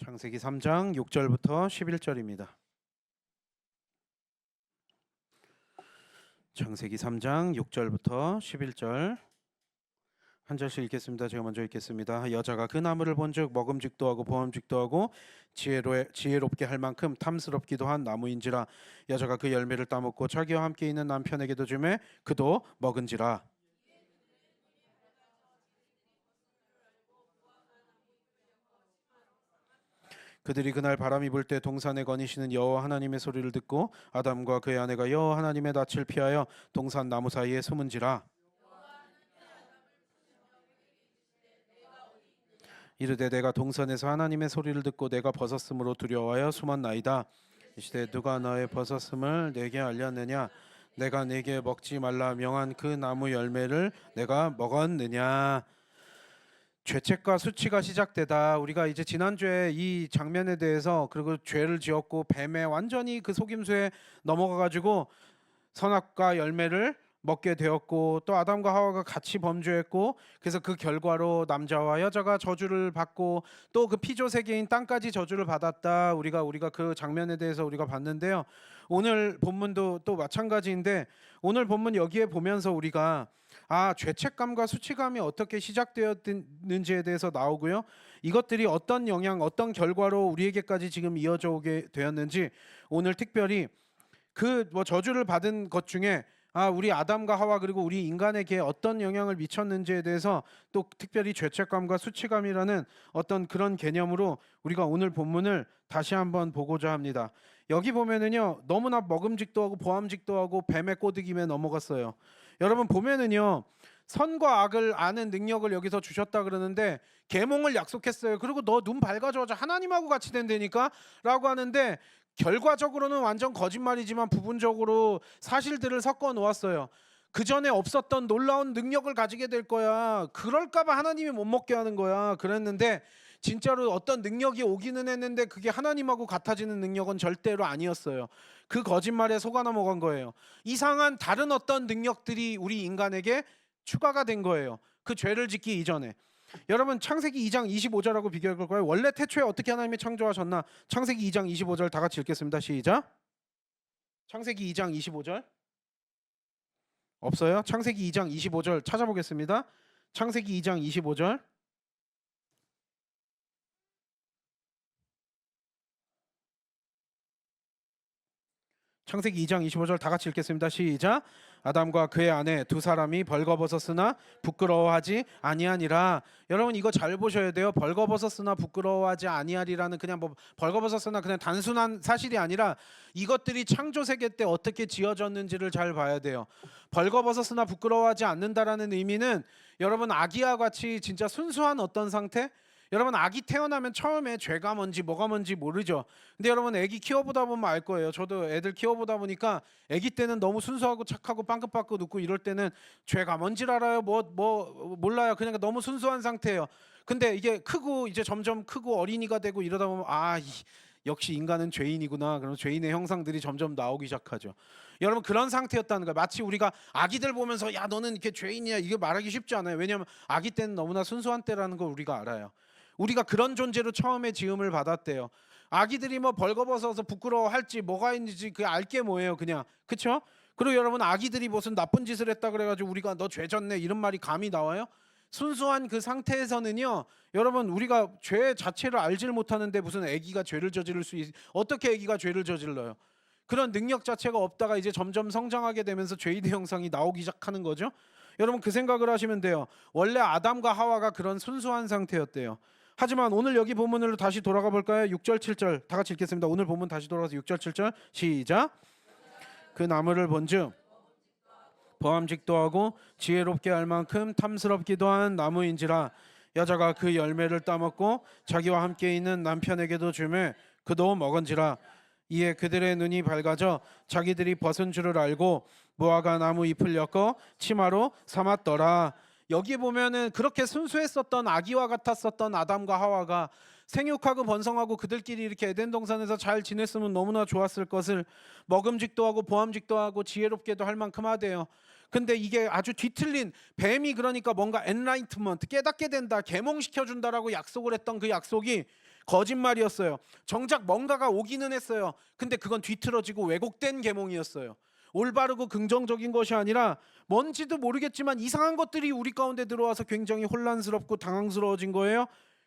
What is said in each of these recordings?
창세기 3장 6절부터 11절입니다. 창세기 3장 6절부터 11절 한 절씩 읽겠습니다. 제가 먼저 읽겠습니다. 여자가 그 나무를 본즉 먹음직도 하고 보암직도 하고 지혜롭게 할 만큼 탐스럽기도 한 나무인지라. 여자가 그 열매를 따먹고 자기와 함께 있는 남편에게도 주매 그도 먹은지라. 그들이 그날 바람이 불 때 동산에 거니시는 여호와 하나님의 소리를 듣고 아담과 그의 아내가 여호와 하나님의 낯을 피하여 동산 나무 사이에 숨은지라. 이르되 내가 동산에서 하나님의 소리를 듣고 내가 벗었으므로 두려워하여 숨었나이다. 이시되 누가 너의 벗었음을 내게 알렸느냐? 내가 내게 먹지 말라 명한 그 나무 열매를 내가 먹었느냐? 죄책과 수치가 시작되다. 우리가 이제 지난주에 이 장면에 대해서 그리고 죄를 지었고 뱀에 완전히 그 속임수에 넘어가가지고 선악과 열매를 먹게 되었고 또 아담과 하와가 같이 범죄했고 그래서 그 결과로 남자와 여자가 저주를 받고 또 그 피조 세계인 땅까지 저주를 받았다. 우리가 그 장면에 대해서 우리가 봤는데요. 오늘 본문도 또 마찬가지인데 오늘 본문 여기에 보면서 우리가 죄책감과 수치감이 어떻게 시작되었는지에 대해서 나오고요. 이것들이 어떤 영향, 어떤 결과로 우리에게까지 지금 이어져 오게 되었는지 오늘 특별히 그 저주를 받은 것 중에 우리 아담과 하와 그리고 우리 인간에게 어떤 영향을 미쳤는지에 대해서 또 특별히 죄책감과 수치감이라는 어떤 그런 개념으로 우리가 오늘 본문을 다시 한번 보고자 합니다. 여기 보면은요, 너무나 먹음직도 하고 보암직도 하고 뱀의 꼬드김에 넘어갔어요. 여러분 보면은요, 선과 악을 아는 능력을 여기서 주셨다 그러는데 계몽을 약속했어요. 그리고 너 눈 밝아져 하나님하고 같이 된다니까 라고 하는데 결과적으로는 완전 거짓말이지만 부분적으로 사실들을 섞어 놓았어요. 그 전에 없었던 놀라운 능력을 가지게 될 거야. 그럴까봐 하나님이 못 먹게 하는 거야. 그랬는데 진짜로 어떤 능력이 오기는 했는데 그게 하나님하고 같아지는 능력은 절대로 아니었어요. 그 거짓말에 속아 넘어간 거예요. 이상한 다른 어떤 능력들이 우리 인간에게 추가가 된 거예요. 그 죄를 짓기 이전에. 여러분 창세기 2장 25절하고 비교해 볼 거예요. 원래 태초에 어떻게 하나님이 창조하셨나? 창세기 2장 25절 다 같이 읽겠습니다. 시작. 창세기 2장 25절 없어요? 창세기 2장 25절 찾아보겠습니다. 창세기 2장 25절 창세기 2장 25절 다 같이 읽겠습니다. 시작. 아담과 그의 아내 두 사람이 벌거벗었으나 부끄러워하지 아니하니라. 여러분 이거 잘 보셔야 돼요. 벌거벗었으나 부끄러워하지 아니하리라는 그냥 벌거벗었으나 그냥 단순한 사실이 아니라 이것들이 창조 세계 때 어떻게 지어졌는지를 잘 봐야 돼요. 벌거벗었으나 부끄러워하지 않는다라는 의미는 여러분 아기와 같이 진짜 순수한 어떤 상태? 여러분 아기 태어나면 처음에 죄가 뭔지 뭐가 뭔지 모르죠. 근데 여러분 애기 키워보다 보면 알 거예요. 저도 애들 키워보다 보니까 애기 때는 너무 순수하고 착하고 빵긋빵긋 웃고 이럴 때는 죄가 뭔지를 알아요. 뭐 몰라요. 그냥 너무 순수한 상태예요. 근데 이게 크고 이제 점점 크고 어린이가 되고 이러다 보면 역시 인간은 죄인이구나. 그럼 죄인의 형상들이 점점 나오기 시작하죠. 여러분 그런 상태였다는 거예요. 마치 우리가 아기들 보면서 야 너는 이렇게 죄인이야 이게 말하기 쉽지 않아요. 왜냐하면 아기 때는 너무나 순수한 때라는 걸 우리가 알아요. 우리가 그런 존재로 처음에 지음을 받았대요. 아기들이 뭐 벌거벗어서 부끄러워할지 뭐가 있는지 그 알게 뭐예요 그냥. 그쵸? 그리고 여러분 아기들이 무슨 나쁜 짓을 했다 그래가지고 우리가 너 죄 졌네 이런 말이 감이 나와요? 순수한 그 상태에서는요 여러분 우리가 죄 자체를 알질 못하는데 무슨 아기가 죄를 저지를 어떻게 아기가 죄를 저질러요? 그런 능력 자체가 없다가 이제 점점 성장하게 되면서 죄인의 형상이 나오기 시작하는 거죠. 여러분 그 생각을 하시면 돼요. 원래 아담과 하와가 그런 순수한 상태였대요. 하지만 오늘 여기 본문으로 다시 돌아가 볼까요? 6절 7절 다 같이 읽겠습니다. 오늘 본문 다시 돌아가서 6절 7절 시작. 그 나무를 본즉 보암직도 하고 지혜롭게 할 만큼 탐스럽기도 한 나무인지라. 여자가 그 열매를 따먹고 자기와 함께 있는 남편에게도 주매 그도 먹은지라. 이에 그들의 눈이 밝아져 자기들이 벗은 줄을 알고 무화과 나무 잎을 엮어 치마로 삼았더라. 여기 보면은 그렇게 순수했었던 아기와 같았었던 아담과 하와가 생육하고 번성하고 그들끼리 이렇게 에덴 동산에서 잘 지냈으면 너무나 좋았을 것을 먹음직도 하고 보암직도 하고 지혜롭게도 할 만큼 하대요. 근데 이게 아주 뒤틀린 뱀이 그러니까 뭔가 엔라이트먼트 깨닫게 된다 계몽시켜 준다라고 약속을 했던 그 약속이 거짓말이었어요. 정작 뭔가가 오기는 했어요. 근데 그건 뒤틀어지고 왜곡된 계몽이었어요. 올바르고 긍정적인 것이 아니라 뭔지도 모르겠지만 이상한 것들이 우리 가운데 들어와서 굉장히 혼란스럽고 당황스러워진 거예요.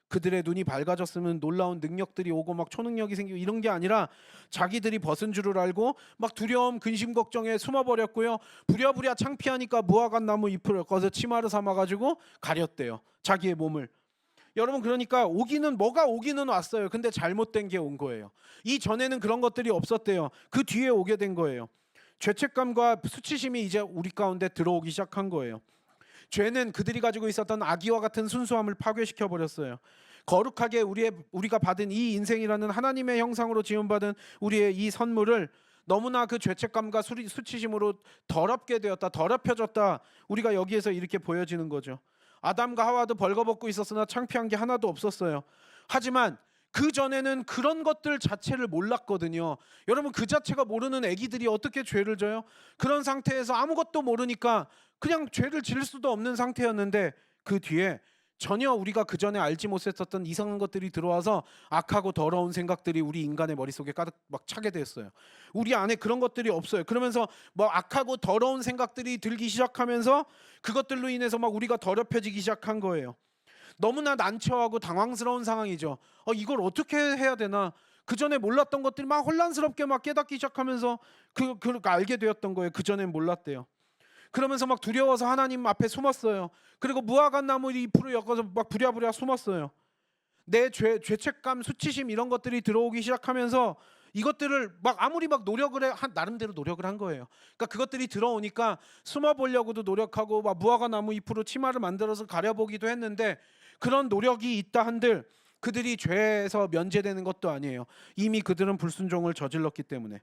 그들의 눈이 밝아졌으면 놀라운 능력들이 오고 막 초능력이 생기고 이런 게 아니라 자기들이 벗은 줄을 알고 막 두려움, 근심, 걱정에 숨어버렸고요. 부랴부랴 창피하니까 무화과 나무 잎을 엮어서 치마를 삼아가지고 가렸대요. 자기의 몸을. 여러분, 그러니까 뭐가 오기는 왔어요. 근데 잘못된 게 온 거예요. 이 전에는 그런 것들이 없었대요. 그 뒤에 오게 된 거예요. 죄책감과 수치심이 이제 우리 가운데 들어오기 시작한 거예요. 죄는 그들이 가지고 있었던 아기와 같은 순수함을 파괴시켜 버렸어요. 거룩하게 우리가 받은 이 인생이라는 하나님의 형상으로 지음받은 우리의 이 선물을 너무나 그 죄책감과 수치심으로 더럽게 되었다, 더럽혀졌다. 우리가 여기에서 이렇게 보여지는 거죠. 아담과 하와도 벌거벗고 있었으나 창피한 게 하나도 없었어요. 하지만 그 전에는 그런 것들 자체를 몰랐거든요. 여러분, 그 자체가 모르는 아기들이 어떻게 죄를 져요? 그런 상태에서 아무것도 모르니까 그냥 죄를 지을 수도 없는 상태였는데 그 뒤에 전혀 우리가 그 전에 알지 못했었던 이상한 것들이 들어와서 악하고 더러운 생각들이 우리 인간의 머릿속에 가득 막 차게 됐어요. 우리 안에 그런 것들이 없어요. 그러면서 뭐 악하고 더러운 생각들이 들기 시작하면서 그것들로 인해서 막 우리가 더럽혀지기 시작한 거예요. 너무나 난처하고 당황스러운 상황이죠. 이걸 어떻게 해야 되나? 그 전에 몰랐던 것들이 막 혼란스럽게 막 깨닫기 시작하면서 그 알게 되었던 거예요. 그 전엔 몰랐대요. 그러면서 막 두려워서 하나님 앞에 숨었어요. 그리고 무화과 나무 잎으로 엮어서 막 부랴부랴 숨었어요. 내 죄책감, 수치심 이런 것들이 들어오기 시작하면서 이것들을 막 아무리 막 나름대로 노력을 한 거예요. 그러니까 그것들이 들어오니까 숨어보려고도 노력하고 막 무화과 나무 잎으로 치마를 만들어서 가려보기도 했는데 그런 노력이 있다 한들 그들이 죄에서 면제되는 것도 아니에요. 이미 그들은 불순종을 저질렀기 때문에.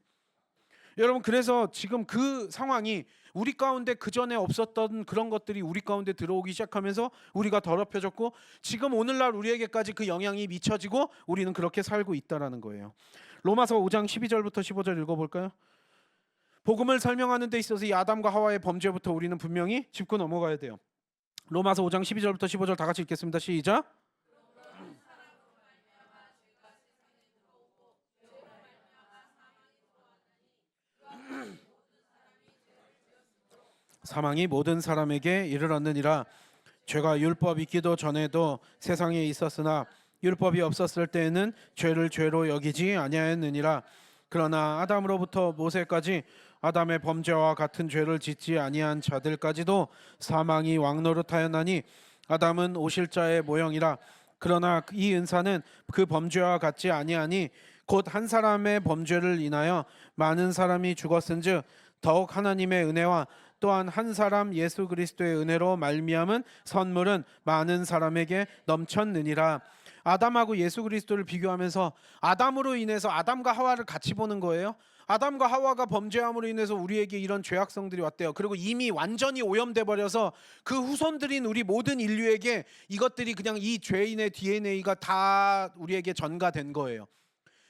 여러분, 그래서 지금 그 상황이 우리 가운데 그 전에 없었던 그런 것들이 우리 가운데 들어오기 시작하면서 우리가 더럽혀졌고 지금 오늘날 우리에게까지 그 영향이 미쳐지고 우리는 그렇게 살고 있다라는 거예요. 로마서 5장 12절부터 15절 읽어볼까요? 복음을 설명하는 데 있어서 이 아담과 하와의 범죄부터 우리는 분명히 짚고 넘어가야 돼요. 로마서 5장 12절부터 15절 다 같이 읽겠습니다. 시작. 사망이 모든 사람에게 이르렀느니라. 죄가 율법 있기도 전에도 세상에 있었으나 율법이 없었을 때에는 죄를 죄로 여기지 아니하였느니라. 그러나 아담으로부터 모세까지 아담의 범죄와 같은 죄를 짓지 아니한 자들까지도 사망이 왕노릇하였나니 아담은 오실자의 모형이라. 그러나 이 은사는 그 범죄와 같지 아니하니 곧 한 사람의 범죄를 인하여 많은 사람이 죽었은즉 더욱 하나님의 은혜와 또한 한 사람 예수 그리스도의 은혜로 말미암은 선물은 많은 사람에게 넘쳤느니라. 아담하고 예수 그리스도를 비교하면서 아담으로 인해서 아담과 하와를 같이 보는 거예요. 아담과 하와가 범죄함으로 인해서 우리에게 이런 죄악성들이 왔대요. 그리고 이미 완전히 오염돼 버려서 그 후손들인 우리 모든 인류에게 이것들이 그냥 이 죄인의 DNA가 다 우리에게 전가된 거예요.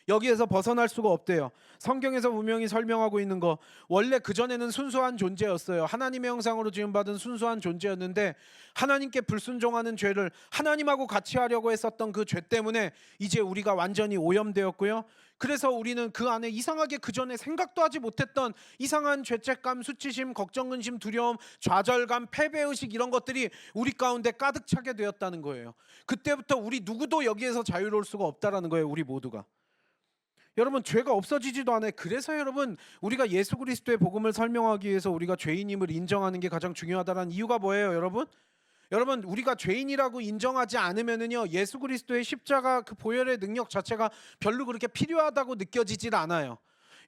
여기에서 벗어날 수가 없대요. 성경에서 분명히 설명하고 있는 거, 원래 그전에는 순수한 존재였어요. 하나님의 형상으로 지음받은 순수한 존재였는데 하나님께 불순종하는 죄를 하나님하고 같이 하려고 했었던 그 죄 때문에 이제 우리가 완전히 오염되었고요. 그래서 우리는 그 안에 이상하게 그전에 생각도 하지 못했던 이상한 죄책감, 수치심, 걱정, 근심, 두려움, 좌절감, 패배의식 이런 것들이 우리 가운데 가득 차게 되었다는 거예요. 그때부터 우리 누구도 여기에서 자유로울 수가 없다라는 거예요. 우리 모두가. 여러분, 죄가 없어지지도 않아요. 그래서 여러분, 우리가 예수 그리스도의 복음을 설명하기 위해서 우리가 죄인임을 인정하는 게 가장 중요하다는 이유가 뭐예요, 여러분? 여러분, 우리가 죄인이라고 인정하지 않으면은요, 예수 그리스도의 십자가 그 보혈의 능력 자체가 별로 그렇게 필요하다고 느껴지질 않아요.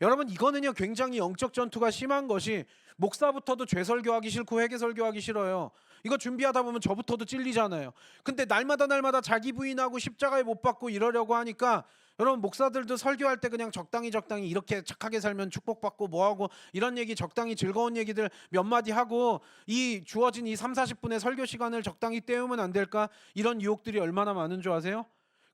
여러분, 이거는요 굉장히 영적 전투가 심한 것이, 목사부터도 죄 설교하기 싫고 회개 설교하기 싫어요. 이거 준비하다 보면 저부터도 찔리잖아요. 근데 날마다 자기 부인하고 십자가에 못 박고 이러려고 하니까 여러분, 목사들도 설교할 때 그냥 적당히 이렇게 착하게 살면 축복받고 뭐하고 이런 얘기, 적당히 즐거운 얘기들 몇 마디 하고 이 주어진 이 3-40분의 설교 시간을 적당히 때우면 안 될까? 이런 유혹들이 얼마나 많은 줄 아세요?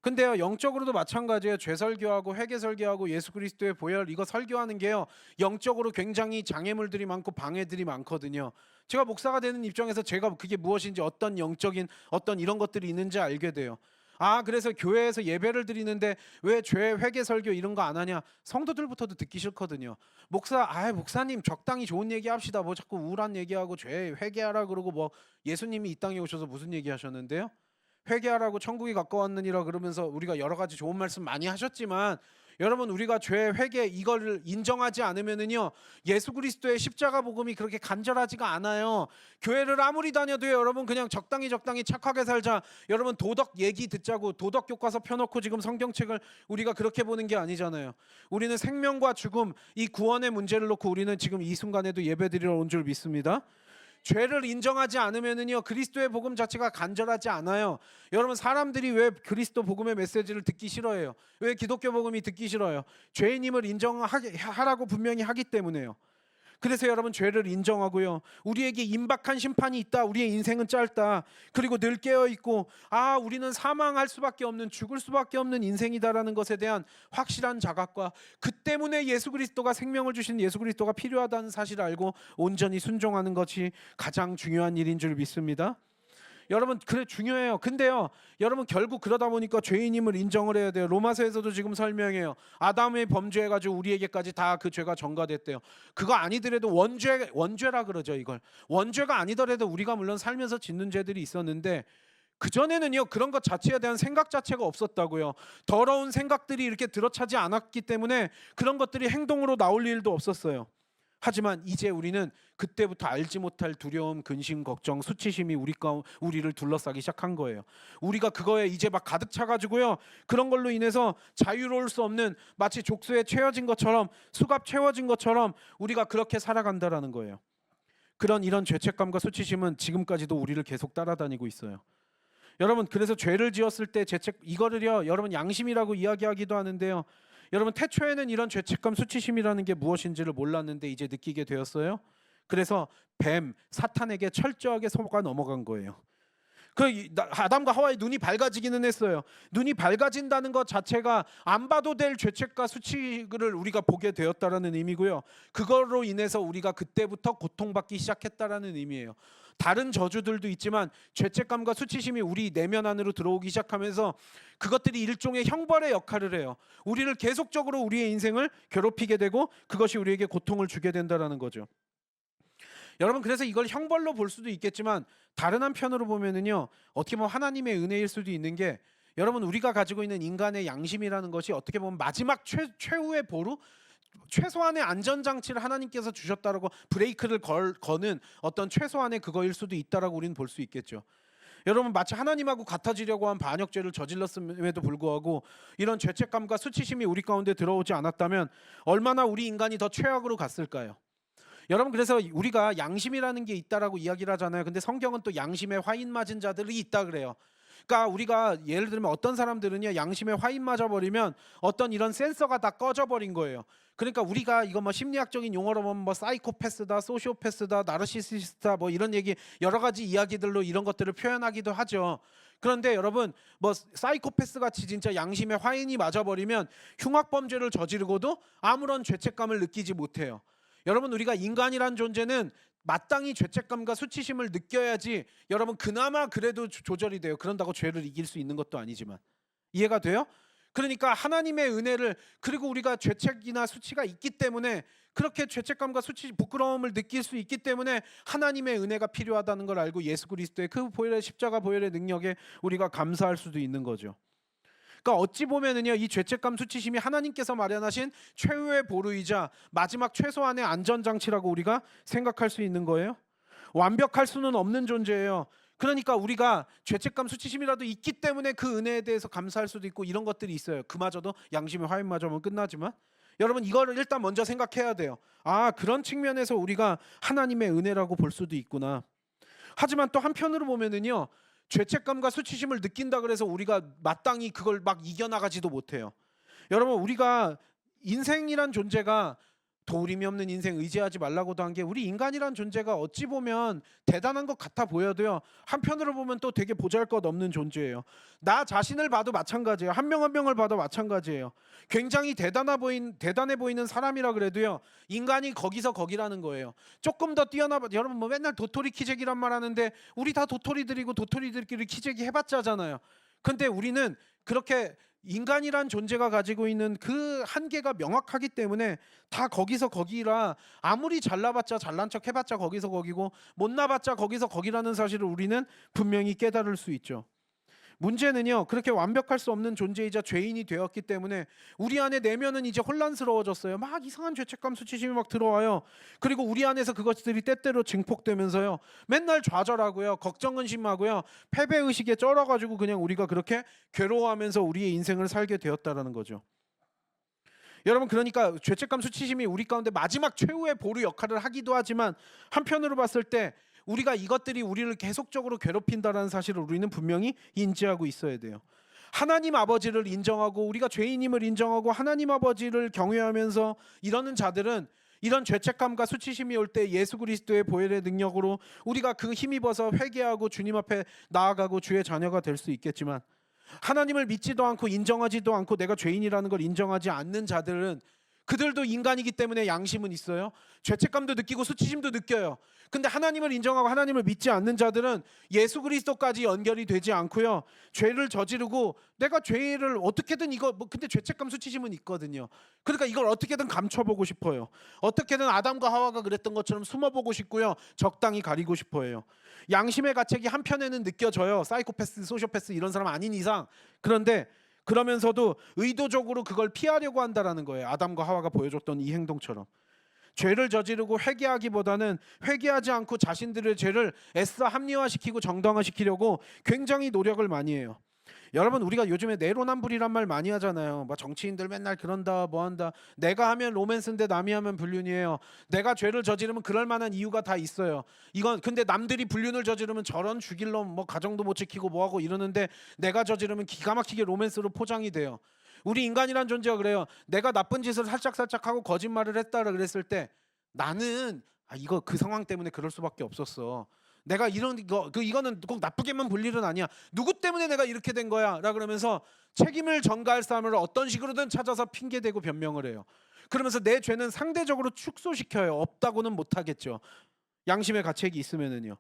근데요, 영적으로도 마찬가지예요. 죄 설교하고 회개 설교하고 예수 그리스도의 보혈 이거 설교하는 게요, 영적으로 굉장히 장애물들이 많고 방해들이 많거든요. 제가 목사가 되는 입장에서 제가 그게 무엇인지, 어떤 영적인 어떤 이런 것들이 있는지 알게 돼요. 아, 그래서 교회에서 예배를 드리는데 왜 죄 회개 설교 이런 거 안 하냐? 성도들부터도 듣기 싫거든요. 목사님 적당히 좋은 얘기 합시다. 뭐 자꾸 우울한 얘기하고 죄 회개하라 그러고 뭐 예수님이 이 땅에 오셔서 무슨 얘기 하셨는데요? 회개하라고 천국이 가까웠느니라 그러면서 우리가 여러 가지 좋은 말씀 많이 하셨지만 여러분 우리가 죄 회개 이거를 인정하지 않으면은요 예수 그리스도의 십자가 복음이 그렇게 간절하지가 않아요. 교회를 아무리 다녀도요 여러분 그냥 적당히 착하게 살자. 여러분 도덕 얘기 듣자고 도덕 교과서 펴놓고 지금 성경책을 우리가 그렇게 보는 게 아니잖아요. 우리는 생명과 죽음 이 구원의 문제를 놓고 우리는 지금 이 순간에도 예배드리러 온 줄 믿습니다. 죄를 인정하지 않으면은요 그리스도의 복음 자체가 간절하지 않아요. 여러분 사람들이 왜 그리스도 복음의 메시지를 듣기 싫어해요? 왜 기독교 복음이 듣기 싫어요? 죄인임을 인정하라고 분명히 하기 때문에요. 그래서 여러분 죄를 인정하고요. 우리에게 임박한 심판이 있다. 우리의 인생은 짧다. 그리고 늘 깨어 있고 우리는 사망할 수밖에 없는 죽을 수밖에 없는 인생이다라는 것에 대한 확실한 자각과 그 때문에 예수 그리스도가 생명을 주신 예수 그리스도가 필요하다는 사실을 알고 온전히 순종하는 것이 가장 중요한 일인 줄 믿습니다. 여러분 그래 중요해요. 근데요 여러분 결국 그러다 보니까 죄인임을 인정을 해야 돼요. 로마서에서도 지금 설명해요. 아담의 범죄해가지고 우리에게까지 다 그 죄가 전가됐대요. 그거 아니더라도 원죄라 그러죠. 이걸 원죄가 아니더라도 우리가 물론 살면서 짓는 죄들이 있었는데 그전에는요 그런 것 자체에 대한 생각 자체가 없었다고요. 더러운 생각들이 이렇게 들어차지 않았기 때문에 그런 것들이 행동으로 나올 일도 없었어요. 하지만 이제 우리는 그때부터 알지 못할 두려움, 근심, 걱정, 수치심이 우리를 둘러싸기 시작한 거예요. 우리가 그거에 이제 막 가득 차가지고요. 그런 걸로 인해서 자유로울 수 없는 마치 족쇄에 채워진 것처럼 수갑 채워진 것처럼 우리가 그렇게 살아간다라는 거예요. 이런 죄책감과 수치심은 지금까지도 우리를 계속 따라다니고 있어요. 여러분 그래서 죄를 지었을 때 이거를요 여러분 양심이라고 이야기하기도 하는데요. 여러분 태초에는 이런 죄책감 수치심이라는 게 무엇인지를 몰랐는데 이제 느끼게 되었어요. 그래서 사탄에게 철저하게 속아 넘어간 거예요. 아담과 하와의 눈이 밝아지기는 했어요. 눈이 밝아진다는 것 자체가 안 봐도 될 죄책과 수치를 우리가 보게 되었다라는 의미고요. 그걸로 인해서 우리가 그때부터 고통받기 시작했다라는 의미예요. 다른 저주들도 있지만 죄책감과 수치심이 우리 내면 안으로 들어오기 시작하면서 그것들이 일종의 형벌의 역할을 해요. 우리를 계속적으로 우리의 인생을 괴롭히게 되고 그것이 우리에게 고통을 주게 된다라는 거죠. 여러분 그래서 이걸 형벌로 볼 수도 있겠지만 다른 한편으로 보면은요 어떻게 보면 하나님의 은혜일 수도 있는 게 여러분 우리가 가지고 있는 인간의 양심이라는 것이 어떻게 보면 마지막 최후의 보루 최소한의 안전장치를 하나님께서 주셨다라고 브레이크를 거는 어떤 최소한의 그거일 수도 있다라고 우리는 볼 수 있겠죠. 여러분 마치 하나님하고 같아지려고 한 반역죄를 저질렀음에도 불구하고 이런 죄책감과 수치심이 우리 가운데 들어오지 않았다면 얼마나 우리 인간이 더 최악으로 갔을까요? 여러분 그래서 우리가 양심이라는 게 있다라고 이야기를 하잖아요. 근데 성경은 또 양심에 화인 맞은 자들이 있다 그래요. 그러니까 우리가 예를 들면 어떤 사람들은요 양심에 화인 맞아 버리면 어떤 이런 센서가 다 꺼져 버린 거예요. 그러니까 우리가 이거 뭐 심리학적인 용어로 보면 뭐 사이코패스다, 소시오패스다, 나르시시스트다 뭐 이런 얘기 여러 가지 이야기들로 이런 것들을 표현하기도 하죠. 그런데 여러분 뭐 사이코패스 같이 진짜 양심에 화인이 맞아 버리면 흉악 범죄를 저지르고도 아무런 죄책감을 느끼지 못해요. 여러분 우리가 인간이란 존재는 마땅히 죄책감과 수치심을 느껴야지 여러분 그나마 그래도 조절이 돼요. 그런다고 죄를 이길 수 있는 것도 아니지만 이해가 돼요? 그러니까 하나님의 은혜를 그리고 우리가 죄책이나 수치가 있기 때문에 그렇게 죄책감과 수치 부끄러움을 느낄 수 있기 때문에 하나님의 은혜가 필요하다는 걸 알고 예수 그리스도의 그 보혈의 십자가 보혈의 능력에 우리가 감사할 수도 있는 거죠. 그러니까 어찌 보면은요 이 죄책감 수치심이 하나님께서 마련하신 최후의 보루이자 마지막 최소한의 안전장치라고 우리가 생각할 수 있는 거예요. 완벽할 수는 없는 존재예요. 그러니까 우리가 죄책감 수치심이라도 있기 때문에 그 은혜에 대해서 감사할 수도 있고 이런 것들이 있어요. 그마저도 양심의 화인마저면 끝나지만 여러분 이거를 일단 먼저 생각해야 돼요. 그런 측면에서 우리가 하나님의 은혜라고 볼 수도 있구나. 하지만 또 한편으로 보면은요 죄책감과 수치심을 느낀다 그래서 우리가 마땅히 그걸 막 이겨나가지도 못해요. 여러분 우리가 인생이란 존재가 도울임이 없는 인생 의지하지 말라고도 한 게 우리 인간이란 존재가 어찌 보면 대단한 것 같아 보여도요 한편으로 보면 또 되게 보잘것없는 존재예요. 나 자신을 봐도 마찬가지예요. 한 명 한 명을 봐도 마찬가지예요. 굉장히 대단해 보이는 사람이라 그래도요 인간이 거기서 거기라는 거예요. 조금 더 여러분 뭐 맨날 도토리 키재기란 말 하는데 우리 다 도토리들이고 도토리들끼리 키재기 해봤자잖아요. 근데 우리는 그렇게 인간이란 존재가 가지고 있는 그 한계가 명확하기 때문에 다 거기서 거기라, 아무리 잘나봤자 잘난 척 해봤자 거기서 거기고 못나봤자 거기서 거기라는 사실을 우리는 분명히 깨달을 수 있죠. 문제는요, 그렇게 완벽할 수 없는 존재이자 죄인이 되었기 때문에 우리 안에 내면은 이제 혼란스러워졌어요. 막 이상한 죄책감, 수치심이 막 들어와요. 그리고 우리 안에서 그것들이 때때로 증폭되면서요, 맨날 좌절하고요, 걱정은심하고요, 패배의식에 쩔어가지고 그냥 우리가 그렇게 괴로워하면서 우리의 인생을 살게 되었다라는 거죠. 여러분, 그러니까 죄책감, 수치심이 우리 가운데 마지막 최후의 보루 역할을 하기도 하지만, 한편으로 봤을 때 우리가 이것들이 우리를 계속적으로 괴롭힌다는 사실을 우리는 분명히 인지하고 있어야 돼요. 하나님 아버지를 인정하고 우리가 죄인임을 인정하고 하나님 아버지를 경외하면서 이러는 자들은 이런 죄책감과 수치심이 올 때 예수 그리스도의 보혈의 능력으로 우리가 그 힘입어서 회개하고 주님 앞에 나아가고 주의 자녀가 될 수 있겠지만, 하나님을 믿지도 않고 인정하지도 않고 내가 죄인이라는 걸 인정하지 않는 자들은, 그들도 인간이기 때문에 양심은 있어요. 죄책감도 느끼고 수치심도 느껴요. 근데 하나님을 인정하고 하나님을 믿지 않는 자들은 예수 그리스도까지 연결이 되지 않고요, 죄를 저지르고 내가 죄를 어떻게든 근데 죄책감 수치심은 있거든요. 그러니까 이걸 어떻게든 감춰보고 싶어요. 어떻게든 아담과 하와가 그랬던 것처럼 숨어보고 싶고요, 적당히 가리고 싶어해요. 양심의 가책이 한편에는 느껴져요. 사이코패스, 소시오패스 이런 사람 아닌 이상. 그런데 그러면서도 의도적으로 그걸 피하려고 한다라는 거예요. 아담과 하와가 보여줬던 이 행동처럼. 죄를 저지르고 회개하기보다는 회개하지 않고 자신들의 죄를 애써 합리화시키고 정당화시키려고 굉장히 노력을 많이 해요. 여러분, 우리가 요즘에 내로남불이란 말 많이 하잖아요. 막 정치인들 맨날 그런다 뭐한다. 내가 하면 로맨스인데 남이 하면 불륜이에요. 내가 죄를 저지르면 그럴 만한 이유가 다 있어요. 이건 근데 남들이 불륜을 저지르면 저런 죽일 놈, 뭐 가정도 못 지키고 뭐하고 이러는데 내가 저지르면 기가 막히게 로맨스로 포장이 돼요. 우리 인간이란 존재가 그래요. 내가 나쁜 짓을 살짝살짝 하고 거짓말을 했다라 그랬을 때 나는 이거 그 상황 때문에 그럴 수밖에 없었어. 내가 이런 이거는 꼭 나쁘게만 볼 일은 아니야. 누구 때문에 내가 이렇게 된 거야라 그러면서 책임을 전가할 사람을 어떤 식으로든 찾아서 핑계대고 변명을 해요. 그러면서 내 죄는 상대적으로 축소시켜요. 없다고는 못하겠죠. 양심의 가책이 있으면은요.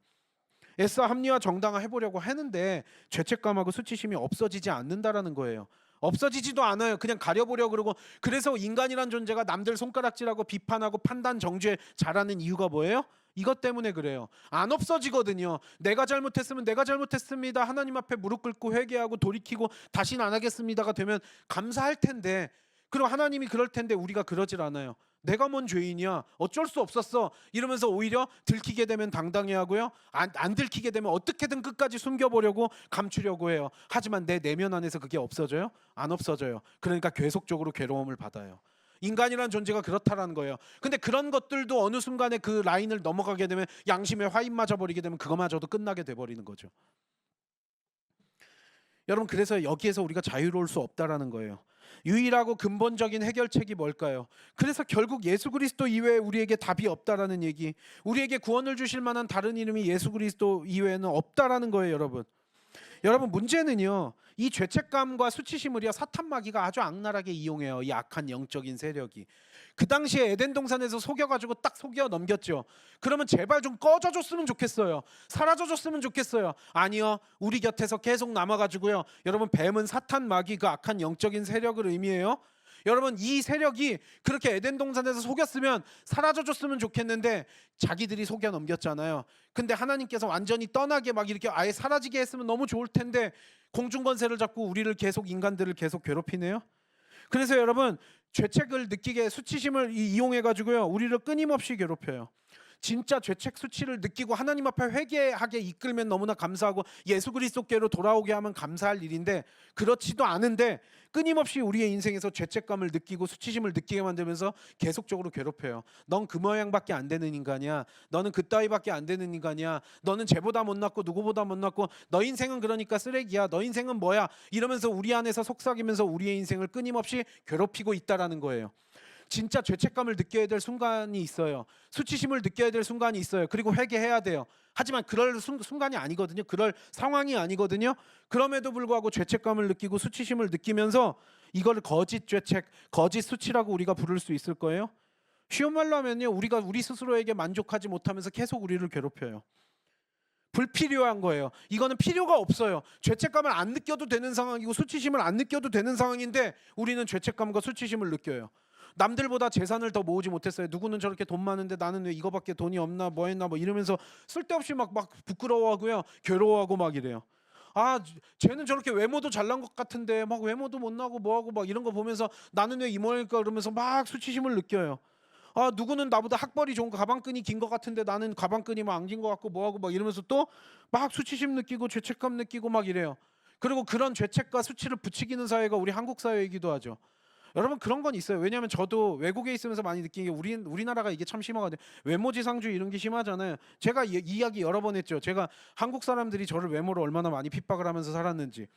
애써 합리화 정당화 해보려고 하는데 죄책감하고 수치심이 없어지지 않는다라는 거예요. 없어지지도 않아요. 그냥 가려보려고 그러고. 그래서 인간이란 존재가 남들 손가락질하고 비판하고 판단 정죄 잘하는 이유가 뭐예요? 이것 때문에 그래요. 안 없어지거든요. 내가 잘못했으면 내가 잘못했습니다, 하나님 앞에 무릎 꿇고 회개하고 돌이키고 다시는 안 하겠습니다가 되면 감사할 텐데, 그리고 하나님이 그럴 텐데 우리가 그러질 않아요. 내가 뭔 죄인이야, 어쩔 수 없었어 이러면서 오히려 들키게 되면 당당해하고요, 안 들키게 되면 어떻게든 끝까지 숨겨보려고 감추려고 해요. 하지만 내 내면 안에서 그게 없어져요? 안 없어져요. 그러니까 계속적으로 괴로움을 받아요. 인간이란 존재가 그렇다라는 거예요. 근데 그런 것들도 어느 순간에 그 라인을 넘어가게 되면, 양심에 화인 맞아버리게 되면 그거마저도 끝나게 돼버리는 거죠. 여러분, 그래서 여기에서 우리가 자유로울 수 없다라는 거예요. 유일하고 근본적인 해결책이 뭘까요? 그래서 결국 예수 그리스도 이외에 우리에게 답이 없다라는 얘기, 우리에게 구원을 주실 만한 다른 이름이 예수 그리스도 이외에는 없다라는 거예요. 여러분, 문제는요, 이 죄책감과 수치심을요, 사탄 마귀가 아주 악랄하게 이용해요. 이 악한 영적인 세력이. 그 당시에 에덴 동산에서 속여가지고 딱 속여 넘겼죠. 그러면 제발 좀 꺼져줬으면 좋겠어요. 사라져줬으면 좋겠어요. 아니요, 우리 곁에서 계속 남아가지고요. 여러분, 뱀은 사탄 마귀, 그 악한 영적인 세력을 의미해요. 여러분, 이 세력이 그렇게 에덴 동산에서 속였으면 사라져줬으면 좋겠는데 자기들이 속여 넘겼잖아요. 근데 하나님께서 완전히 떠나게 막 이렇게 아예 사라지게 했으면 너무 좋을 텐데 공중권세를 잡고 우리를 계속, 인간들을 계속 괴롭히네요. 그래서 여러분, 죄책을 느끼게 수치심을 이용해 가지고요, 우리를 끊임없이 괴롭혀요. 진짜 죄책 수치를 느끼고 하나님 앞에 회개하게 이끌면 너무나 감사하고 예수 그리스도께로 돌아오게 하면 감사할 일인데, 그렇지도 않은데 끊임없이 우리의 인생에서 죄책감을 느끼고 수치심을 느끼게 만들면서 계속적으로 괴롭혀요. 넌 그 모양밖에 안 되는 인간이야. 너는 그 따위밖에 안 되는 인간이야. 너는 쟤보다 못났고 누구보다 못났고 너 인생은 그러니까 쓰레기야. 너 인생은 뭐야? 이러면서 우리 안에서 속삭이면서 우리의 인생을 끊임없이 괴롭히고 있다라는 거예요. 진짜 죄책감을 느껴야 될 순간이 있어요. 수치심을 느껴야 될 순간이 있어요. 그리고 회개해야 돼요. 하지만 그럴 순간이 아니거든요. 그럴 상황이 아니거든요. 그럼에도 불구하고 죄책감을 느끼고 수치심을 느끼면서 이걸 거짓 죄책, 거짓 수치라고 우리가 부를 수 있을 거예요. 쉬운 말로 하면요, 우리가 우리 스스로에게 만족하지 못하면서 계속 우리를 괴롭혀요. 불필요한 거예요. 이거는 필요가 없어요. 죄책감을 안 느껴도 되는 상황이고 수치심을 안 느껴도 되는 상황인데 우리는 죄책감과 수치심을 느껴요. 남들보다 재산을 더 모으지 못했어요. 누구는 저렇게 돈 많은데 나는 왜 이거밖에 돈이 없나 뭐 했나 뭐 이러면서 쓸데없이 막 부끄러워하고요. 괴로워하고 막 이래요. 아, 쟤는 저렇게 외모도 잘난 것 같은데 막 외모도 못 나고 뭐하고 막 이런 거 보면서 나는 왜 이 모양일까 그러면서 막 수치심을 느껴요. 아, 누구는 나보다 학벌이 좋은 거 가방끈이 긴 것 같은데 나는 가방끈이 막 안 긴 것 같고 뭐하고 막 이러면서 또 막 수치심 느끼고 죄책감 느끼고 막 이래요. 그리고 그런 죄책과 수치를 부추기는 사회가 우리 한국 사회이기도 하죠. 여러분 그런 건 있어요. 왜냐하면 저도 외국에 있으면서 많이 느낀 게 우리나라가 이게 참 심하거든요. 외모지상주의 이런 게 심하잖아요. 제가 이야기 여러 번 했죠. 제가 한국 사람들이 저를 외모로 얼마나 많이 핍박을 하면서 살았는지.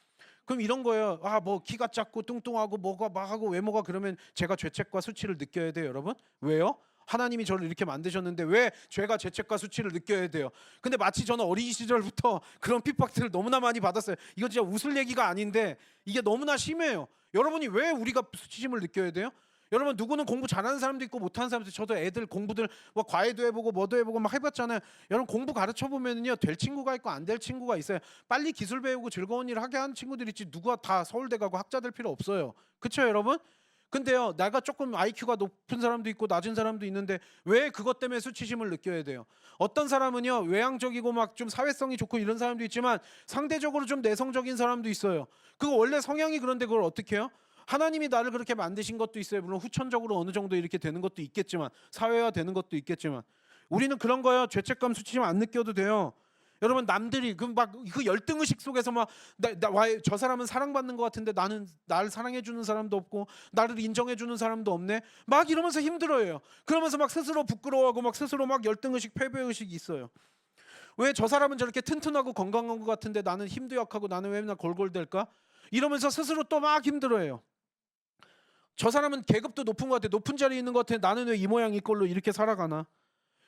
그럼 이런 거예요. 아, 뭐 키가 작고 뚱뚱하고 뭐가 막 하고 외모가 그러면 제가 죄책과 수치를 느껴야 돼요, 여러분? 왜요? 하나님이 저를 이렇게 만드셨는데 왜 죄가 죄책과 수치를 느껴야 돼요? 근데 마치 저는 어린 시절부터 그런 핍박들을 너무나 많이 받았어요. 이거 진짜 웃을 얘기가 아닌데 이게 너무나 심해요. 여러분이 왜 우리가 수치심을 느껴야 돼요? 여러분 누구는 공부 잘하는 사람도 있고 못하는 사람도 있고 저도 애들 공부들 뭐 과외도 해보고 뭐도 해보고 막 해봤잖아요. 여러분 공부 가르쳐 보면은요 될 친구가 있고 안 될 친구가 있어요. 빨리 기술 배우고 즐거운 일 하게 하는 친구들 있지 누가 다 서울대 가고 학자 될 필요 없어요. 그렇죠 여러분? 근데요 내가 조금 IQ가 높은 사람도 있고 낮은 사람도 있는데 왜 그것 때문에 수치심을 느껴야 돼요? 어떤 사람은요 외향적이고 막 좀 사회성이 좋고 이런 사람도 있지만 상대적으로 좀 내성적인 사람도 있어요. 그거 원래 성향이 그런데 그걸 어떻게 해요? 하나님이 나를 그렇게 만드신 것도 있어요. 물론 후천적으로 어느 정도 이렇게 되는 것도 있겠지만 사회화 되는 것도 있겠지만 우리는 그런 거요. 죄책감 수치심 안 느껴도 돼요. 여러분 남들이 그 열등 의식 속에서 저 사람은 사랑받는 것 같은데 나는 나를 사랑해 주는 사람도 없고 나를 인정해 주는 사람도 없네. 막 이러면서 힘들어해요. 그러면서 막 스스로 부끄러워하고 막 스스로 막 열등 의식, 패배 의식이 있어요. 왜 저 사람은 저렇게 튼튼하고 건강한 것 같은데 나는 힘도 약하고 나는 왜 맨날 골골댈까? 이러면서 스스로 또 막 힘들어해요. 저 사람은 계급도 높은 것 같아. 높은 자리에 있는 것 같아. 나는 왜 이 모양 이 꼴로 이렇게 살아가나?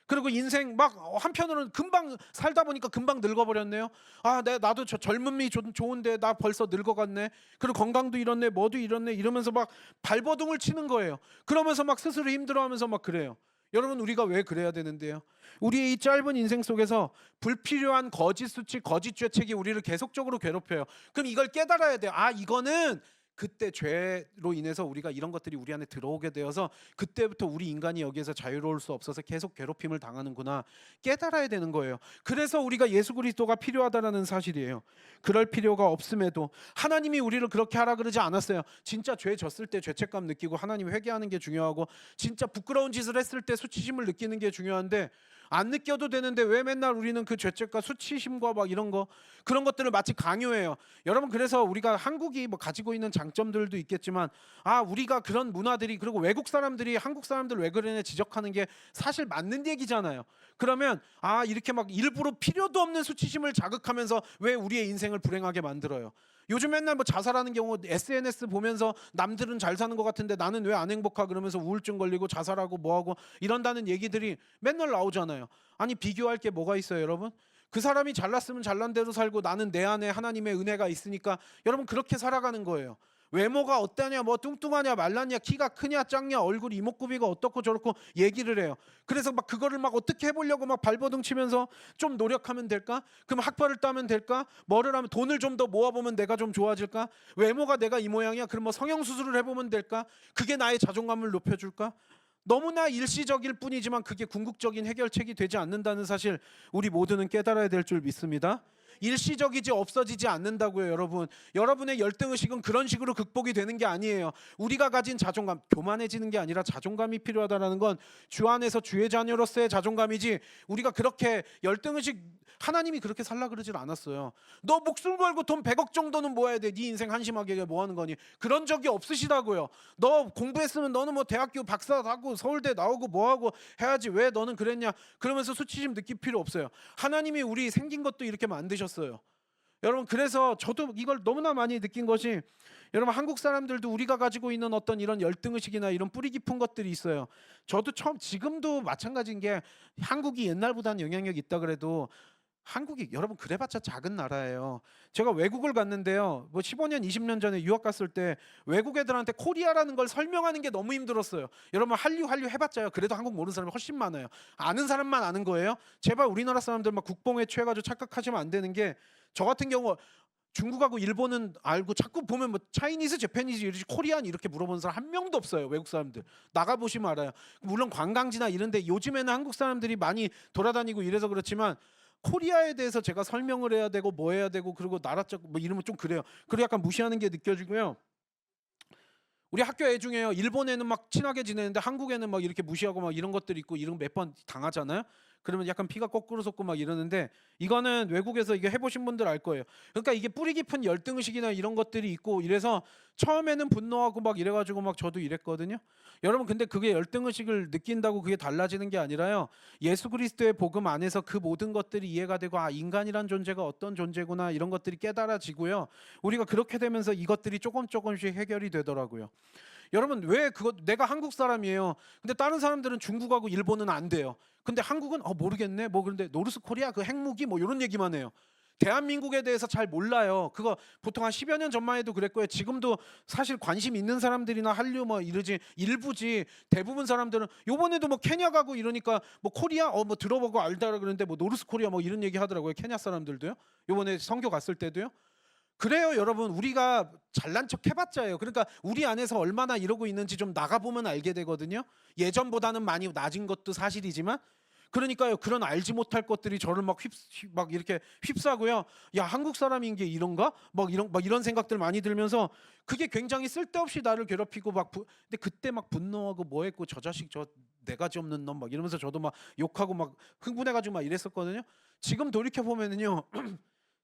그리고 인생 막 한편으로는 금방 살다 보니까 금방 늙어버렸네요. 아, 나도 저 젊음이 좋은데 나 벌써 늙어갔네. 그리고 건강도 이렇네, 뭐도 이렇네 이러면서 막 발버둥을 치는 거예요. 그러면서 막 스스로 힘들어하면서 막 그래요. 여러분 우리가 왜 그래야 되는데요? 우리의 이 짧은 인생 속에서 불필요한 거짓 수치, 거짓 죄책이 우리를 계속적으로 괴롭혀요. 그럼 이걸 깨달아야 돼요. 아, 이거는 그때 죄로 인해서 우리가 이런 것들이 우리 안에 들어오게 되어서 그때부터 우리 인간이 여기에서 자유로울 수 없어서 계속 괴롭힘을 당하는구나 깨달아야 되는 거예요. 그래서 우리가 예수 그리스도가 필요하다라는 사실이에요. 그럴 필요가 없음에도 하나님이 우리를 그렇게 하라 그러지 않았어요. 진짜 죄 졌을 때 죄책감 느끼고 하나님 회개하는 게 중요하고 진짜 부끄러운 짓을 했을 때 수치심을 느끼는 게 중요한데 안 느껴도 되는데 왜 맨날 우리는 그 죄책과 수치심과 막 이런 거 그런 것들을 마치 강요해요. 여러분 그래서 우리가 한국이 뭐 가지고 있는 장점들도 있겠지만 아 우리가 그런 문화들이 그리고 외국 사람들이 한국 사람들 왜 그러냐 지적하는 게 사실 맞는 얘기잖아요. 그러면 아 이렇게 막 일부러 필요도 없는 수치심을 자극하면서 왜 우리의 인생을 불행하게 만들어요. 요즘 맨날 뭐 자살하는 경우 SNS 보면서 남들은 잘 사는 것 같은데 나는 왜 안 행복하 그러면서 우울증 걸리고 자살하고 뭐하고 이런다는 얘기들이 맨날 나오잖아요. 아니 비교할 게 뭐가 있어요 여러분? 그 사람이 잘났으면 잘난 대로 살고 나는 내 안에 하나님의 은혜가 있으니까 여러분 그렇게 살아가는 거예요. 외모가 어떠냐 뭐 뚱뚱하냐 말랐냐 키가 크냐 작냐 얼굴 이목구비가 어떻고 저렇고 얘기를 해요. 그래서 막 그거를 막 어떻게 해보려고 막 발버둥 치면서 좀 노력하면 될까? 그럼 학벌을 따면 될까? 뭐를 하면 돈을 좀 더 모아보면 내가 좀 좋아질까? 외모가 내가 이 모양이야 그럼 뭐 성형수술을 해보면 될까? 그게 나의 자존감을 높여줄까? 너무나 일시적일 뿐이지만 그게 궁극적인 해결책이 되지 않는다는 사실 우리 모두는 깨달아야 될 줄 믿습니다. 일시적이지 없어지지 않는다고요 여러분. 여러분의 열등의식은 그런 식으로 극복이 되는 게 아니에요. 우리가 가진 자존감 교만해지는 게 아니라 자존감이 필요하다는 건 주 안에서 주의 자녀로서의 자존감이지 우리가 그렇게 열등의식 하나님이 그렇게 살라 그러질 않았어요. 너 목숨 걸고 돈 100억 정도는 모아야 돼. 네 인생 한심하게 뭐 하는 거니. 그런 적이 없으시다고요. 너 공부했으면 너는 뭐 대학교 박사 하고 서울대 나오고 뭐하고 해야지 왜 너는 그랬냐. 그러면서 수치심 느낄 필요 없어요. 하나님이 우리 생긴 것도 이렇게 만드셨어요. 여러분 그래서 저도 이걸 너무나 많이 느낀 것이 여러분 한국 사람들도 우리가 가지고 있는 어떤 이런 열등의식이나 이런 뿌리 깊은 것들이 있어요. 저도 지금도 마찬가지인 게 한국이 옛날보다는 영향력이 있다 그래도 한국이 여러분 그래봤자 작은 나라예요. 제가 외국을 갔는데요. 뭐 15년, 20년 전에 유학 갔을 때 외국 애들한테 코리아라는 걸 설명하는 게 너무 힘들었어요. 여러분 한류 해봤자요. 그래도 한국 모르는 사람이 훨씬 많아요. 아는 사람만 아는 거예요. 제발 우리나라 사람들 막 국뽕에 취해가지고 착각하시면 안 되는 게 저 같은 경우 중국하고 일본은 알고 자꾸 보면 뭐 차이니즈, 재패니즈, 이러지 코리안 이렇게 물어보는 사람 한 명도 없어요. 외국 사람들 나가 보시면 알아요. 물론 관광지나 이런데 요즘에는 한국 사람들이 많이 돌아다니고 이래서 그렇지만 코리아에 대해서 제가 설명을 해야 되고 뭐 해야 되고 그리고 나라적 뭐 이러면 좀 그래요. 그리고 약간 무시하는 게 느껴지고요. 우리 학교 애 중에요. 일본에는 막 친하게 지내는데 한국에는 막 이렇게 무시하고 막 이런 것들이 있고 이런 몇 번 당하잖아요. 그러면 약간 피가 거꾸로 솟고 막 이러는데 이거는 외국에서 이게 해보신 분들 알 거예요. 그러니까 이게 뿌리 깊은 열등의식이나 이런 것들이 있고 이래서 처음에는 분노하고 막 이래가지고 막 저도 이랬거든요. 여러분 근데 그게 열등의식을 느낀다고 그게 달라지는 게 아니라요. 예수 그리스도의 복음 안에서 그 모든 것들이 이해가 되고 아 인간이란 존재가 어떤 존재구나 이런 것들이 깨달아지고요. 우리가 그렇게 되면서 이것들이 조금씩 해결이 되더라고요. 여러분 왜 그거 내가 한국 사람이에요. 근데 다른 사람들은 중국하고 일본은 안 돼요. 근데 한국은 모르겠네. 뭐 그런데 노르스 코리아 그 핵무기 뭐 이런 얘기만 해요. 대한민국에 대해서 잘 몰라요. 그거 보통 한 10여 년 전만 해도 그랬고요. 지금도 사실 관심 있는 사람들이나 한류 뭐 이러지 일부지 대부분 사람들은 요번에도 뭐 케냐 가고 이러니까 뭐 코리아 뭐 들어보고 알다라 그러는데 뭐 노르스 코리아 뭐 이런 얘기 하더라고요. 케냐 사람들도요. 요번에 선교 갔을 때도요. 그래요, 여러분. 우리가 잘난 척 해봤자예요. 그러니까 우리 안에서 얼마나 이러고 있는지 좀 나가보면 알게 되거든요. 예전보다는 많이 낮은 것도 사실이지만 그러니까요. 그런 알지 못할 것들이 저를 막 이렇게 휩싸고요. 야, 한국 사람인 게 이런가? 막 이런 생각들 많이 들면서 그게 굉장히 쓸데없이 나를 괴롭히고 근데 그때 막 분노하고 뭐 했고 저 자식 저 내가지 없는 놈 막 이러면서 저도 막 욕하고 막 흥분해가지고 막 이랬었거든요. 지금 돌이켜 보면은요.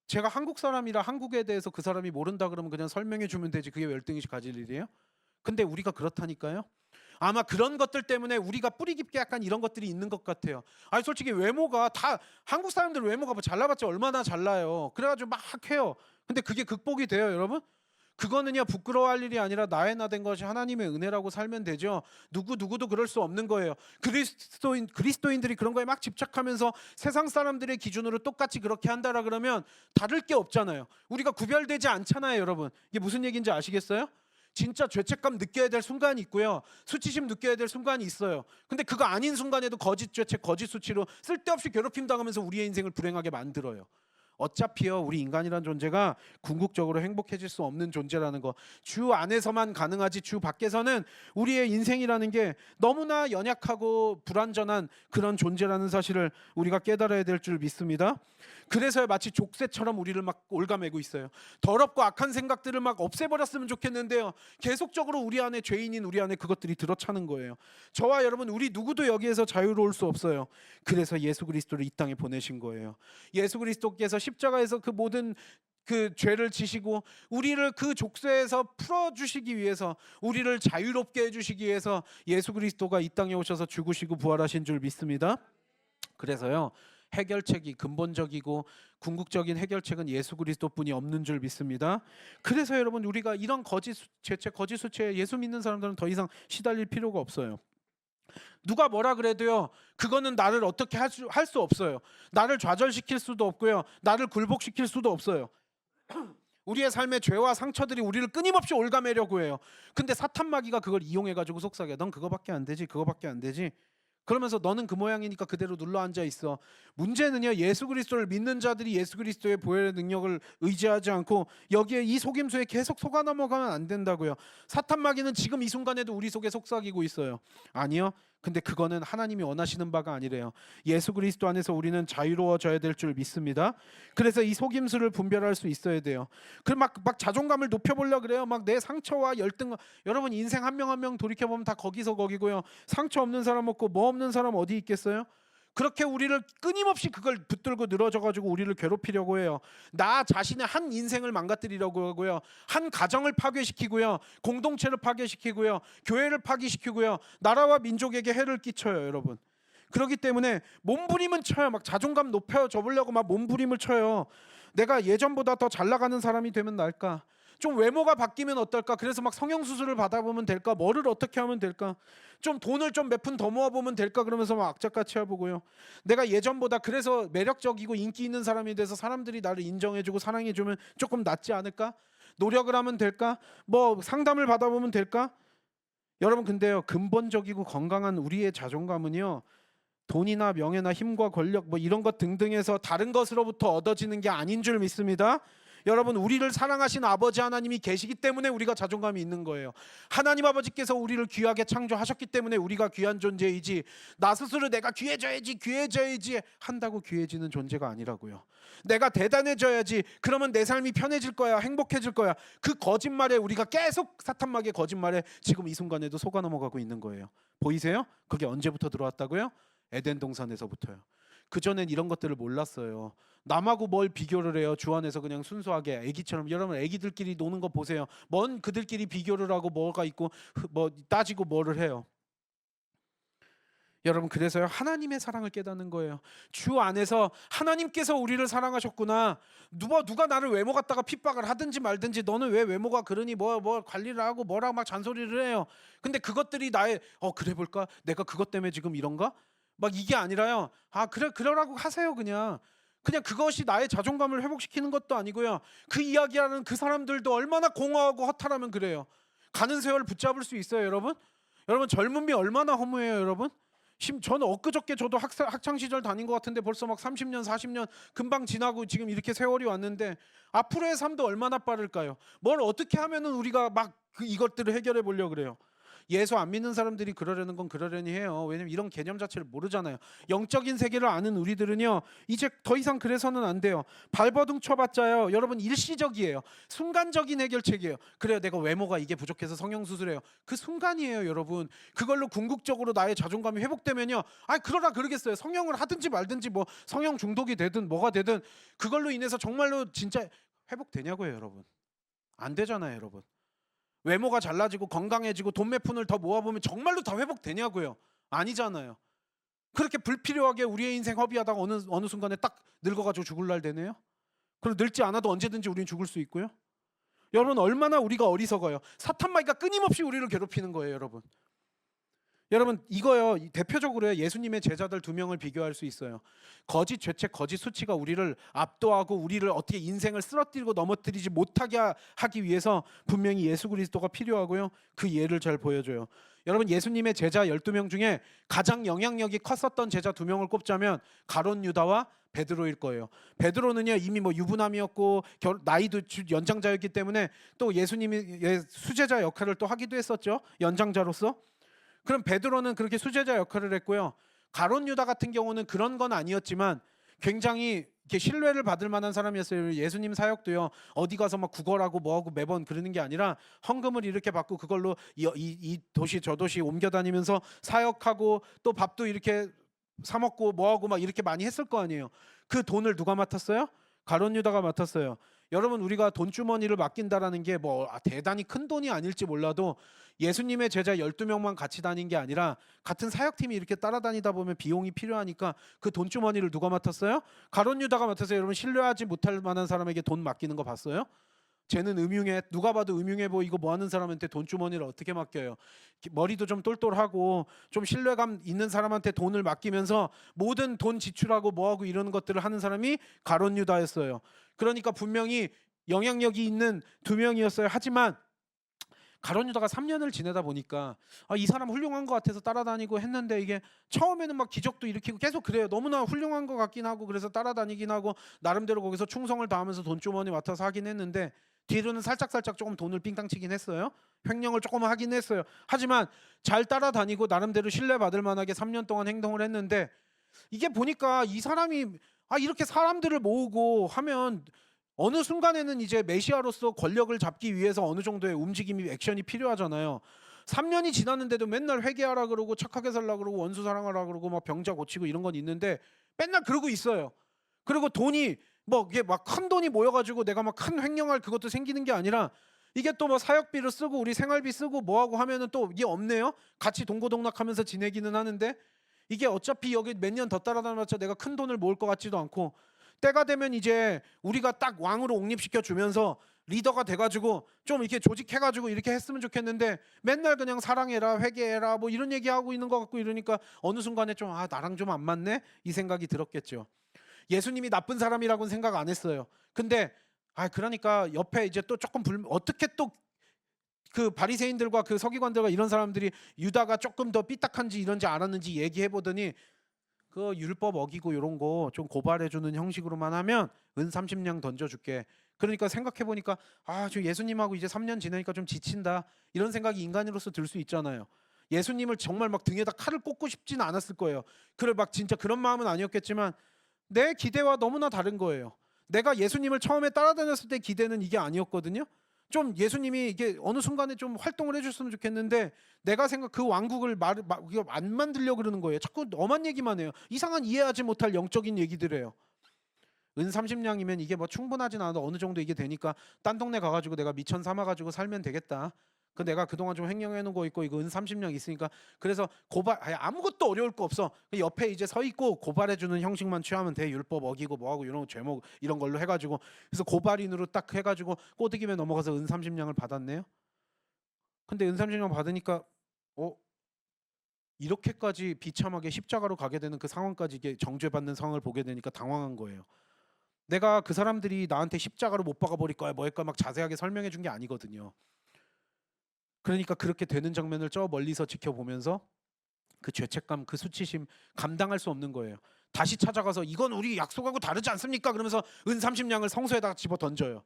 제가 한국 사람이라 한국에 대해서 그 사람이 모른다 그러면 그냥 설명해 주면 되지 그게 열등의식 가질 일이에요? 근데 우리가 그렇다니까요. 아마 그런 것들 때문에 우리가 뿌리 깊게 약간 이런 것들이 있는 것 같아요. 아니 솔직히 외모가 다 한국 사람들 외모가 뭐 잘나봤자 얼마나 잘나요. 그래가지고 막 해요. 근데 그게 극복이 돼요, 여러분? 그거는요 부끄러워할 일이 아니라 나의 나 된 것이 하나님의 은혜라고 살면 되죠. 누구도 그럴 수 없는 거예요. 그리스도인들이 그런 거에 막 집착하면서 세상 사람들의 기준으로 똑같이 그렇게 한다라 그러면 다를 게 없잖아요. 우리가 구별되지 않잖아요, 여러분. 이게 무슨 얘기인지 아시겠어요? 진짜 죄책감 느껴야 될 순간이 있고요. 수치심 느껴야 될 순간이 있어요. 근데 그거 아닌 순간에도 거짓 죄책, 거짓 수치로 쓸데없이 괴롭힘 당하면서 우리의 인생을 불행하게 만들어요. 어차피요 우리 인간이란 존재가 궁극적으로 행복해질 수 없는 존재라는 거 주 안에서만 가능하지 주 밖에서는 우리의 인생이라는 게 너무나 연약하고 불완전한 그런 존재라는 사실을 우리가 깨달아야 될 줄 믿습니다. 그래서 마치 족쇄처럼 우리를 막 올가매고 있어요. 더럽고 악한 생각들을 막 없애버렸으면 좋겠는데요 계속적으로 우리 안에 죄인인 우리 안에 그것들이 들어차는 거예요. 저와 여러분 우리 누구도 여기에서 자유로울 수 없어요. 그래서 예수 그리스도를 이 땅에 보내신 거예요. 예수 그리스도께서 십자가에서 그 모든 그 죄를 지시고 우리를 그 족쇄에서 풀어주시기 위해서 우리를 자유롭게 해주시기 위해서 예수 그리스도가 이 땅에 오셔서 죽으시고 부활하신 줄 믿습니다. 그래서요 해결책이 근본적이고 궁극적인 해결책은 예수 그리스도뿐이 없는 줄 믿습니다. 그래서 여러분 우리가 이런 거짓 죄책 거짓 수치에 예수 믿는 사람들은 더 이상 시달릴 필요가 없어요. 누가 뭐라 그래도요 그거는 나를 어떻게 할 수 없어요. 나를 좌절시킬 수도 없고요 나를 굴복시킬 수도 없어요. 우리의 삶의 죄와 상처들이 우리를 끊임없이 올가매려고 해요. 근데 사탄 마귀가 그걸 이용해가지고 속삭여. 넌 그거밖에 안 되지 그거밖에 안 되지 그러면서 너는 그 모양이니까 그대로 눌러 앉아 있어. 문제는요 예수 그리스도를 믿는 자들이 예수 그리스도의 보혈의 능력을 의지하지 않고 여기에 이 속임수에 계속 속아 넘어가면 안 된다고요. 사탄 마귀는 지금 이 순간에도 우리 속에 속삭이고 있어요. 아니요. 근데 그거는 하나님이 원하시는 바가 아니래요. 예수 그리스도 안에서 우리는 자유로워져야 될 줄 믿습니다. 그래서 이 속임수를 분별할 수 있어야 돼요. 막 자존감을 높여보려 그래요. 막 내 상처와 열등. 여러분 인생 한 명 한 명 돌이켜보면 다 거기서 거기고요. 상처 없는 사람 없고 뭐 없는 사람 어디 있겠어요? 그렇게 우리를 끊임없이 그걸 붙들고 늘어져가지고 우리를 괴롭히려고 해요. 나 자신의 한 인생을 망가뜨리려고 하고요. 한 가정을 파괴시키고요. 공동체를 파괴시키고요. 교회를 파괴시키고요. 나라와 민족에게 해를 끼쳐요, 여러분. 그렇기 때문에 몸부림은 쳐요. 막 자존감 높여 줘보려고 막 몸부림을 쳐요. 내가 예전보다 더 잘 나가는 사람이 되면 나을까? 좀 외모가 바뀌면 어떨까? 그래서 막 성형수술을 받아보면 될까? 뭐를 어떻게 하면 될까? 좀 돈을 좀 몇 푼 더 모아보면 될까? 그러면서 막 악착같이 해보고요. 내가 예전보다 그래서 매력적이고 인기 있는 사람이 돼서 사람들이 나를 인정해주고 사랑해주면 조금 낫지 않을까? 노력을 하면 될까? 뭐 상담을 받아보면 될까? 여러분 근데요, 근본적이고 건강한 우리의 자존감은요, 돈이나 명예나 힘과 권력 뭐 이런 것 등등에서 다른 것으로부터 얻어지는 게 아닌 줄 믿습니다. 여러분, 우리를 사랑하신 아버지 하나님이 계시기 때문에 우리가 자존감이 있는 거예요. 하나님 아버지께서 우리를 귀하게 창조하셨기 때문에 우리가 귀한 존재이지, 나 스스로 내가 귀해져야지 한다고 귀해지는 존재가 아니라고요. 내가 대단해져야지, 그러면 내 삶이 편해질 거야, 행복해질 거야. 그 거짓말에 우리가 계속 사탄막의 거짓말에 지금 이 순간에도 속아 넘어가고 있는 거예요. 보이세요? 그게 언제부터 들어왔다고요? 에덴 동산에서부터요. 그전엔 이런 것들을 몰랐어요. 남하고 뭘 비교를 해요? 주 안에서 그냥 순수하게 애기처럼. 여러분, 애기들끼리 노는 거 보세요. 뭔 그들끼리 비교를 하고 뭐가 있고 뭐 따지고 뭐를 해요. 여러분, 그래서요, 하나님의 사랑을 깨닫는 거예요. 주 안에서 하나님께서 우리를 사랑하셨구나. 누가 나를 외모 갖다가 핍박을 하든지 말든지, 너는 왜 외모가 그러니 뭐 관리를 하고 뭐라고 막 잔소리를 해요. 근데 그것들이 나의 그래 볼까? 내가 그것 때문에 지금 이런가? 막 이게 아니라요. 그래, 그러라고 하세요. 그냥 그것이 나의 자존감을 회복시키는 것도 아니고요. 그 이야기하는 그 사람들도 얼마나 공허하고 허탈하면 그래요. 가는 세월 붙잡을 수 있어요, 여러분? 여러분, 젊음이 얼마나 허무해요, 여러분? 저는 엊그저께 저도 학창 시절 다닌 것 같은데 벌써 막 30년, 40년 금방 지나고 지금 이렇게 세월이 왔는데 앞으로의 삶도 얼마나 빠를까요? 뭘 어떻게 하면은 우리가 막 이것들을 해결해 보려고 그래요. 예수 안 믿는 사람들이 그러려는 건 그러려니 해요. 왜냐면 이런 개념 자체를 모르잖아요. 영적인 세계를 아는 우리들은요, 이제 더 이상 그래서는 안 돼요. 발버둥 쳐봤자요, 여러분, 일시적이에요. 순간적인 해결책이에요. 그래요, 내가 외모가 이게 부족해서 성형수술해요. 그 순간이에요, 여러분. 그걸로 궁극적으로 나의 자존감이 회복되면요, 그러라 그러겠어요. 성형을 하든지 말든지, 뭐 성형 중독이 되든 뭐가 되든 그걸로 인해서 정말로 진짜 회복되냐고요, 여러분. 안 되잖아요, 여러분. 외모가 잘나지고 건강해지고 돈 몇 푼을 더 모아보면 정말로 다 회복되냐고요? 아니잖아요. 그렇게 불필요하게 우리의 인생 허비하다가 어느 순간에 딱 늙어가지고 죽을 날 되네요. 그리고 늙지 않아도 언제든지 우리는 죽을 수 있고요. 여러분, 얼마나 우리가 어리석어요. 사탄마귀가 끊임없이 우리를 괴롭히는 거예요, 여러분. 여러분, 이거요, 대표적으로요, 예수님의 제자들 2명을 비교할 수 있어요. 거짓 죄책, 거짓 수치가 우리를 압도하고 우리를 어떻게 인생을 쓰러뜨리고 넘어뜨리지 못하게 하기 위해서 분명히 예수 그리스도가 필요하고요. 그 예를 잘 보여줘요. 여러분, 예수님의 제자 12명 중에 가장 영향력이 컸었던 제자 2명을 꼽자면 가룟 유다와 베드로일 거예요. 베드로는요, 이미 뭐 유부남이었고 나이도 연장자였기 때문에 또 예수님이 수제자 역할을 또 하기도 했었죠. 연장자로서. 그럼 베드로는 그렇게 수제자 역할을 했고요. 가룟 유다 같은 경우는 그런 건 아니었지만 굉장히 이렇게 신뢰를 받을 만한 사람이었어요. 예수님 사역도요, 어디 가서 막 구걸하고 뭐하고 매번 그러는 게 아니라 헌금을 이렇게 받고 그걸로 이 도시 저 도시 옮겨 다니면서 사역하고 또 밥도 이렇게 사 먹고 뭐하고 막 이렇게 많이 했을 거 아니에요. 그 돈을 누가 맡았어요? 가룟 유다가 맡았어요. 여러분, 우리가 돈주머니를 맡긴다라는 게 뭐 대단히 큰 돈이 아닐지 몰라도 예수님의 제자 12명만 같이 다닌 게 아니라 같은 사역팀이 이렇게 따라다니다 보면 비용이 필요하니까 그 돈주머니를 누가 맡았어요? 가룟 유다가 맡았어요. 여러분, 신뢰하지 못할 만한 사람에게 돈 맡기는 거 봤어요? 쟤는 음흉해, 누가 봐도 음흉해 보이고 뭐 하는 사람한테 돈주머니를 어떻게 맡겨요? 머리도 좀 똘똘하고 좀 신뢰감 있는 사람한테 돈을 맡기면서 모든 돈 지출하고 뭐하고 이러는 것들을 하는 사람이 가룟 유다였어요. 그러니까 분명히 영향력이 있는 2명이었어요. 하지만 가룟 유다가 3년을 지내다 보니까 이 사람 훌륭한 것 같아서 따라다니고 했는데 이게 처음에는 막 기적도 일으키고 계속 그래요. 너무나 훌륭한 것 같긴 하고 그래서 따라다니긴 하고 나름대로 거기서 충성을 다하면서 돈주머니 맡아서 하긴 했는데 뒤로는 살짝 조금 돈을 삥땅 치긴 했어요. 횡령을 조금 하긴 했어요. 하지만 잘 따라다니고 나름대로 신뢰받을 만하게 3년 동안 행동을 했는데 이게 보니까 이 사람이 이렇게 사람들을 모으고 하면 어느 순간에는 이제 메시아로서 권력을 잡기 위해서 어느 정도의 움직임이 액션이 필요하잖아요. 3년이 지났는데도 맨날 회개하라 그러고 착하게 살라 그러고 원수 사랑하라 그러고 막 병자 고치고 이런 건 있는데 맨날 그러고 있어요. 그리고 돈이 뭐 이게 막 큰 돈이 모여가지고 내가 막 큰 횡령할 그것도 생기는 게 아니라 이게 또 뭐 사역비를 쓰고 우리 생활비 쓰고 뭐하고 하면은 또 이게 없네요. 같이 동고동락하면서 지내기는 하는데 이게 어차피 여기 몇 년 더 따라다녀봤자 내가 큰 돈을 모을 것 같지도 않고 때가 되면 이제 우리가 딱 왕으로 옹립시켜 주면서 리더가 돼가지고 좀 이렇게 조직해가지고 이렇게 했으면 좋겠는데 맨날 그냥 사랑해라 회개해라 뭐 이런 얘기하고 있는 것 같고 이러니까 어느 순간에 좀 나랑 좀 안 맞네 이 생각이 들었겠죠. 예수님이 나쁜 사람이라고는 생각 안 했어요. 근데 그러니까 옆에 이제 또 조금 어떻게 또 그 바리새인들과 그 서기관들과 이런 사람들이 유다가 조금 더 삐딱한지 이런지 알았는지 얘기해 보더니 그 율법 어기고 이런 거 좀 고발해 주는 형식으로만 하면 은 30냥 던져 줄게. 그러니까 생각해 보니까 저 예수님하고 이제 3년 지나니까 좀 지친다. 이런 생각이 인간으로서 들 수 있잖아요. 예수님을 정말 막 등에다 칼을 꽂고 싶지는 않았을 거예요. 그래 막 진짜 그런 마음은 아니었겠지만 내 기대와 너무나 다른 거예요. 내가 예수님을 처음에 따라다녔을 때 기대는 이게 아니었거든요. 좀 예수님이 이게 어느 순간에 좀 활동을 해줬으면 좋겠는데 내가 생각 그 왕국을 안 만들려고 그러는 거예요. 자꾸 엄한 얘기만 해요. 이상한 이해하지 못할 영적인 얘기들이에요. 은 30냥이면 이게 뭐 충분하진 않아도 어느 정도 이게 되니까 딴 동네 가가지고 내가 미천 삼아가지고 살면 되겠다. 그 내가 그동안 좀 횡령해 놓은 거 있고 이거 은 30냥 있으니까 그래서 고발 아무것도 어려울 거 없어. 옆에 이제 서 있고 고발해 주는 형식만 취하면 돼. 율법 어기고 뭐하고 이런 죄목 이런 걸로 해가지고 그래서 고발인으로 딱 해가지고 꼬드김에 넘어가서 은 30냥을 받았네요. 근데 은 30냥 받으니까 이렇게까지 비참하게 십자가로 가게 되는 그 상황까지 이게 정죄받는 상황을 보게 되니까 당황한 거예요. 내가 그 사람들이 나한테 십자가로 못 박아 버릴 거야 뭐 할까 막 자세하게 설명해 준 게 아니거든요. 그러니까 그렇게 되는 장면을 저 멀리서 지켜보면서 그 죄책감, 그 수치심 감당할 수 없는 거예요. 다시 찾아가서 이건 우리 약속하고 다르지 않습니까? 그러면서 은 30냥을 성소에다가 집어 던져요.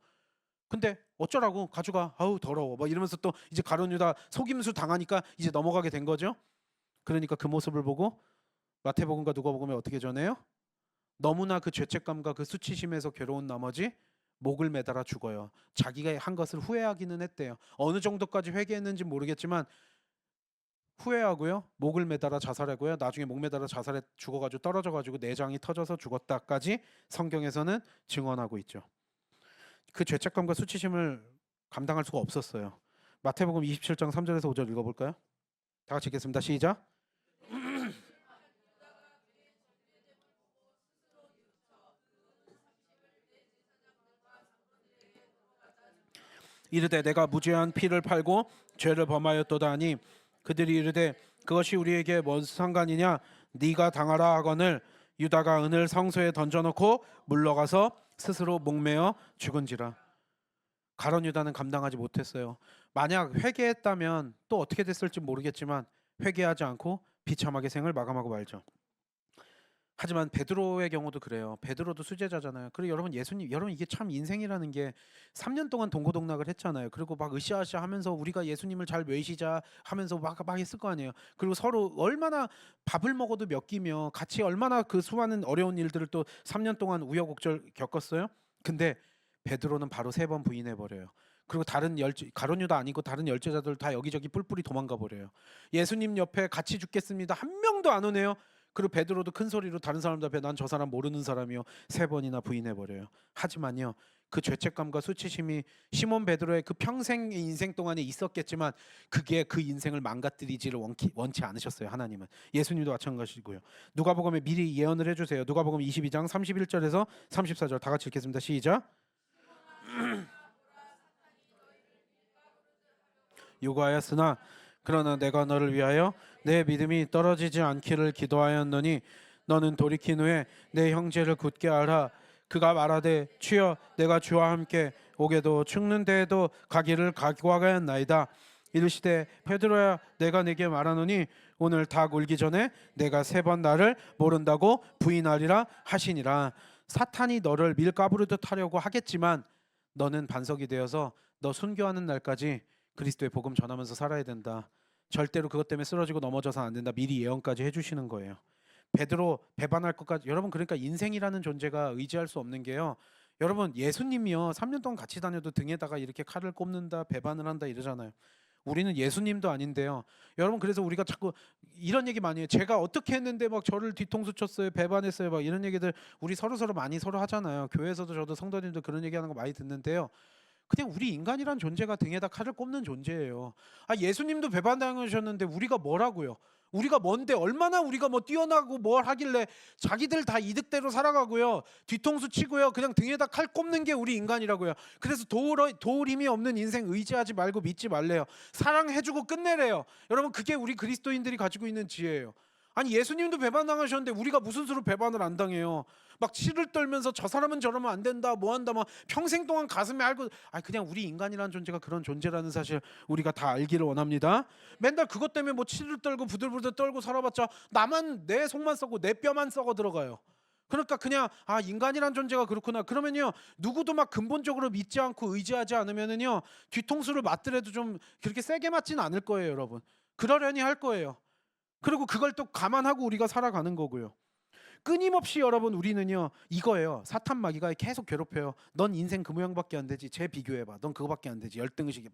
근데 어쩌라고 가져가. 아우 더러워. 막 이러면서 또 이제 가룟 유다 속임수 당하니까 이제 넘어가게 된 거죠. 그러니까 그 모습을 보고 마태복음과 누가복음에 어떻게 전해요? 너무나 그 죄책감과 그 수치심에서 괴로운 나머지 목을 매달아 죽어요. 자기가 한 것을 후회하기는 했대요. 어느 정도까지 회개했는지 모르겠지만 후회하고요. 목을 매달아 자살하고요. 나중에 목 매달아 자살해 죽어가지고 떨어져가지고 내장이 터져서 죽었다까지 성경에서는 증언하고 있죠. 그 죄책감과 수치심을 감당할 수가 없었어요. 마태복음 27장 3절에서 5절 읽어볼까요? 다 같이 읽겠습니다. 시작. 이르되 내가 무죄한 피를 팔고 죄를 범하였도다 하니 그들이 이르되 그것이 우리에게 뭔 상관이냐 네가 당하라 하거늘 유다가 은을 성소에 던져놓고 물러가서 스스로 목매어 죽은지라. 가룟 유다는 감당하지 못했어요. 만약 회개했다면 또 어떻게 됐을지 모르겠지만 회개하지 않고 비참하게 생을 마감하고 말죠. 하지만 베드로의 경우도 그래요. 베드로도 수제자잖아요. 그리고 여러분 예수님 여러분 이게 참 인생이라는 게 3년 동안 동고동락을 했잖아요. 그리고 막 으쌰으쌰 하면서 우리가 예수님을 잘 외시자 하면서 막 했을 거 아니에요. 그리고 서로 얼마나 밥을 먹어도 몇 끼며 같이 얼마나 그 수많은 어려운 일들을 또 3년 동안 우여곡절 겪었어요. 근데 베드로는 바로 3번 부인해 버려요. 그리고 다른 가룟 유다 아니고 다른 열제자들 다 여기저기 뿔뿔이 도망가 버려요. 예수님 옆에 같이 죽겠습니다. 한 명도 안 오네요. 그리고 베드로도 큰 소리로 다른 사람들 앞에 난 저 사람 모르는 사람이요 3번이나 부인해 버려요. 하지만요 그 죄책감과 수치심이 시몬 베드로의 그 평생의 인생 동안에 있었겠지만 그게 그 인생을 망가뜨리지를 원치 않으셨어요. 하나님은. 예수님도 마찬가지고요. 누가복음에 미리 예언을 해주세요. 누가복음 22장 31절에서 34절 다 같이 읽겠습니다. 시작. 요구하였으나 그러나 내가 너를 위하여 내 믿음이 떨어지지 않기를 기도하였노니 너는 돌이킨 후에 내 형제를 굳게 하라. 그가 말하되 주여 내가 주와 함께 오게도 죽는 데에도 가기를 각오하였나이다. 이르시되 베드로야 내가 네게 말하노니 오늘 닭 울기 전에 내가 3번 나를 모른다고 부인하리라 하시니라. 사탄이 너를 밀가부르듯 하려고 하겠지만 너는 반석이 되어서 너 순교하는 날까지 그리스도의 복음 전하면서 살아야 된다. 절대로 그것 때문에 쓰러지고 넘어져서는 안 된다. 미리 예언까지 해주시는 거예요. 베드로 배반할 것까지. 여러분 그러니까 인생이라는 존재가 의지할 수 없는 게요. 여러분 예수님이요 3년 동안 같이 다녀도 등에다가 이렇게 칼을 꼽는다 배반을 한다 이러잖아요. 우리는 예수님도 아닌데요. 여러분 그래서 우리가 자꾸 이런 얘기 많이 해요. 제가 어떻게 했는데 막 저를 뒤통수 쳤어요. 배반했어요. 막 이런 얘기들 우리 서로 많이 서로 하잖아요. 교회에서도 저도 성도님도 그런 얘기하는 거 많이 듣는데요. 그냥 우리 인간이란 존재가 등에다 칼을 꼽는 존재예요. 예수님도 배반당하셨는데 우리가 뭐라고요? 우리가 뭔데 얼마나 우리가 뭐 뛰어나고 뭘 하길래 자기들 다 이득대로 살아가고요. 뒤통수 치고요. 그냥 등에다 칼 꼽는 게 우리 인간이라고요. 그래서 도울 힘이 없는 인생 의지하지 말고 믿지 말래요. 사랑해주고 끝내래요. 여러분 그게 우리 그리스도인들이 가지고 있는 지혜예요. 아니 예수님도 배반당하셨는데 우리가 무슨 수로 배반을 안 당해요. 막 치를 떨면서 저 사람은 저러면 안 된다 뭐 한다 막 평생 동안 가슴에 앓고 그냥 우리 인간이라는 존재가 그런 존재라는 사실 우리가 다 알기를 원합니다. 맨날 그것 때문에 뭐 치를 떨고 부들부들 떨고 살아봤자 나만 내 속만 썩고 내 뼈만 썩어 들어가요. 그러니까 그냥 인간이란 존재가 그렇구나. 그러면요 누구도 막 근본적으로 믿지 않고 의지하지 않으면은요 뒤통수를 맞더라도 좀 그렇게 세게 맞지는 않을 거예요, 여러분. 그러려니 할 거예요. 그리고 그걸 또 감안하고 우리가 살아가는 거고요. 끊임없이 여러분 우리는요 이거예요. 사탄 마귀가 계속 괴롭혀요. 넌 인생 그 모양밖에 안 되지. 쟤 비교해봐. 넌 그거밖에 안 되지. 열등의식이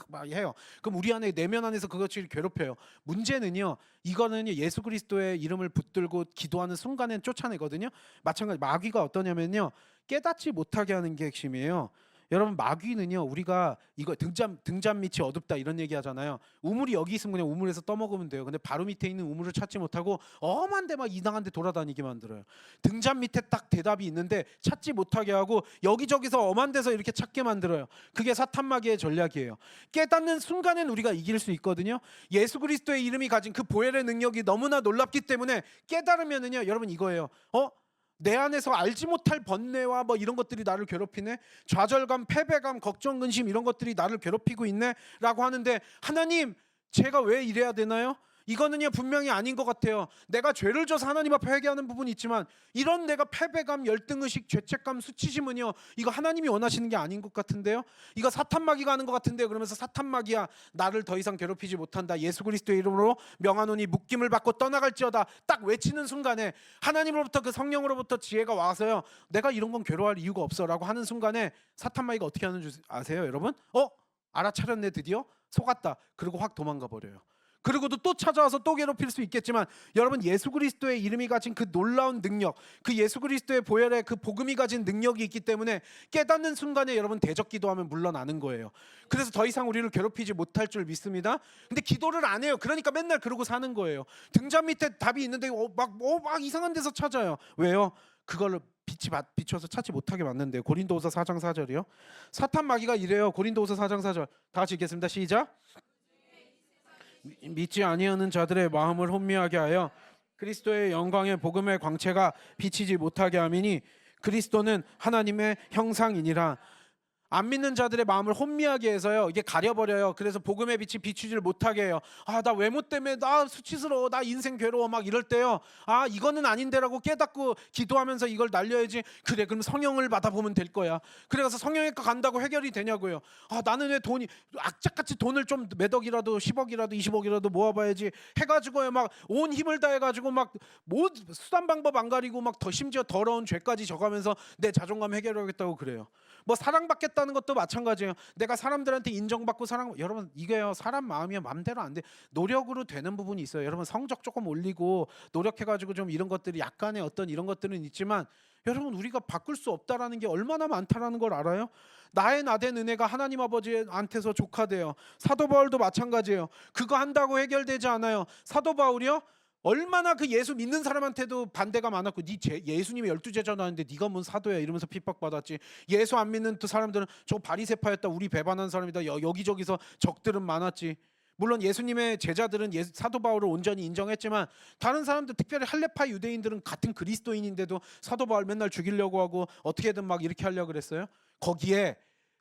막 해요. 그럼 우리 안에 내면 안에서 그것을 괴롭혀요. 문제는요 이거는요 예수 그리스도의 이름을 붙들고 기도하는 순간엔 쫓아내거든요. 마찬가지 마귀가 어떠냐면요 깨닫지 못하게 하는 게 핵심이에요. 여러분 마귀는요 우리가 이거 등잔 밑이 어둡다 이런 얘기 하잖아요. 우물이 여기 있으면 그냥 우물에서 떠먹으면 돼요. 근데 바로 밑에 있는 우물을 찾지 못하고 엄한 데 막 이상한 데 돌아다니게 만들어요. 등잔 밑에 딱 대답이 있는데 찾지 못하게 하고 여기저기서 엄한 데서 이렇게 찾게 만들어요. 그게 사탄 마귀의 전략이에요. 깨닫는 순간엔 우리가 이길 수 있거든요. 예수 그리스도의 이름이 가진 그 보혈의 능력이 너무나 놀랍기 때문에 깨달으면은요 여러분 이거예요. 내 안에서 알지 못할 번뇌와 뭐 이런 것들이 나를 괴롭히네. 좌절감, 패배감, 걱정, 근심 이런 것들이 나를 괴롭히고 있네라고 하는데 하나님, 제가 왜 이래야 되나요? 이거는요 분명히 아닌 것 같아요. 내가 죄를 져서 하나님 앞에 회개하는 부분이 있지만 이런 내가 패배감, 열등의식, 죄책감, 수치심은요 이거 하나님이 원하시는 게 아닌 것 같은데요. 이거 사탄 마귀가 하는 것 같은데요. 그러면서 사탄 마귀야 나를 더 이상 괴롭히지 못한다. 예수 그리스도의 이름으로 명하노니 묶임을 받고 떠나갈지어다. 딱 외치는 순간에 하나님으로부터 그 성령으로부터 지혜가 와서요 내가 이런 건 괴로워할 이유가 없어라고 하는 순간에 사탄 마귀가 어떻게 하는 줄 아세요 여러분? 알아차렸네 드디어? 속았다. 그리고 확 도망가 버려요. 그리고도 또 찾아와서 또 괴롭힐 수 있겠지만 여러분 예수 그리스도의 이름이 가진 그 놀라운 능력, 그 예수 그리스도의 보혈의 그 복음이 가진 능력이 있기 때문에 깨닫는 순간에 여러분 대적 기도하면 물러나는 거예요. 그래서 더 이상 우리를 괴롭히지 못할 줄 믿습니다. 근데 기도를 안 해요. 그러니까 맨날 그러고 사는 거예요. 등잔 밑에 답이 있는데 막 이상한 데서 찾아요. 왜요? 그걸로 비춰서 찾지 못하게 만든대요. 고린도후서 4장 4절이요. 사탄 마귀가 이래요. 고린도후서 4장 4절 다 같이 읽겠습니다. 시작. 믿지 아니하는 자들의 마음을 혼미하게 하여 그리스도의 영광의 복음의 광채가 비치지 못하게 함이니 그리스도는 하나님의 형상이니라. 안 믿는 자들의 마음을 혼미하게 해서요 이게 가려버려요. 그래서 복음의 빛이 비추지를 못하게 해요. 나 외모 때문에 나 수치스러워, 나 인생 괴로워 막 이럴 때요 이거는 아닌데라고 깨닫고 기도하면서 이걸 날려야지. 그래 그럼 성령을 받아보면 될 거야. 그래서 성령외과 간다고 해결이 되냐고요. 나는 왜 돈이 악착같이 돈을 좀 몇 억이라도 10억이라도 20억이라도 모아봐야지 해가지고요 막 온 힘을 다해가지고 막 뭐 수단 방법 안 가리고 막 더 심지어 더러운 죄까지 져가면서 내 자존감 해결하겠다고 그래요. 뭐 사랑받겠다는 것도 마찬가지예요. 내가 사람들한테 인정받고 여러분 이게요 사람 마음이 맘대로 안 돼. 노력으로 되는 부분이 있어요. 여러분 성적 조금 올리고 노력해가지고 좀 이런 것들이 약간의 어떤 이런 것들은 있지만 여러분 우리가 바꿀 수 없다라는 게 얼마나 많다라는 걸 알아요? 나의 나된 은혜가 하나님 아버지한테서 조카돼요. 사도 바울도 마찬가지예요. 그거 한다고 해결되지 않아요. 사도 바울이요? 얼마나 그 예수 믿는 사람한테도 반대가 많았고 예수님이 12제자 나왔는데 네가 뭔 사도야 이러면서 핍박받았지. 예수 안 믿는 그 사람들은 저 바리새파였다 우리 배반한 사람이다 여기저기서 적들은 많았지. 물론 예수님의 제자들은 사도 바울을 온전히 인정했지만 다른 사람들 특별히 할레파 유대인들은 같은 그리스도인인데도 사도 바울 맨날 죽이려고 하고 어떻게든 막 이렇게 하려고 그랬어요. 거기에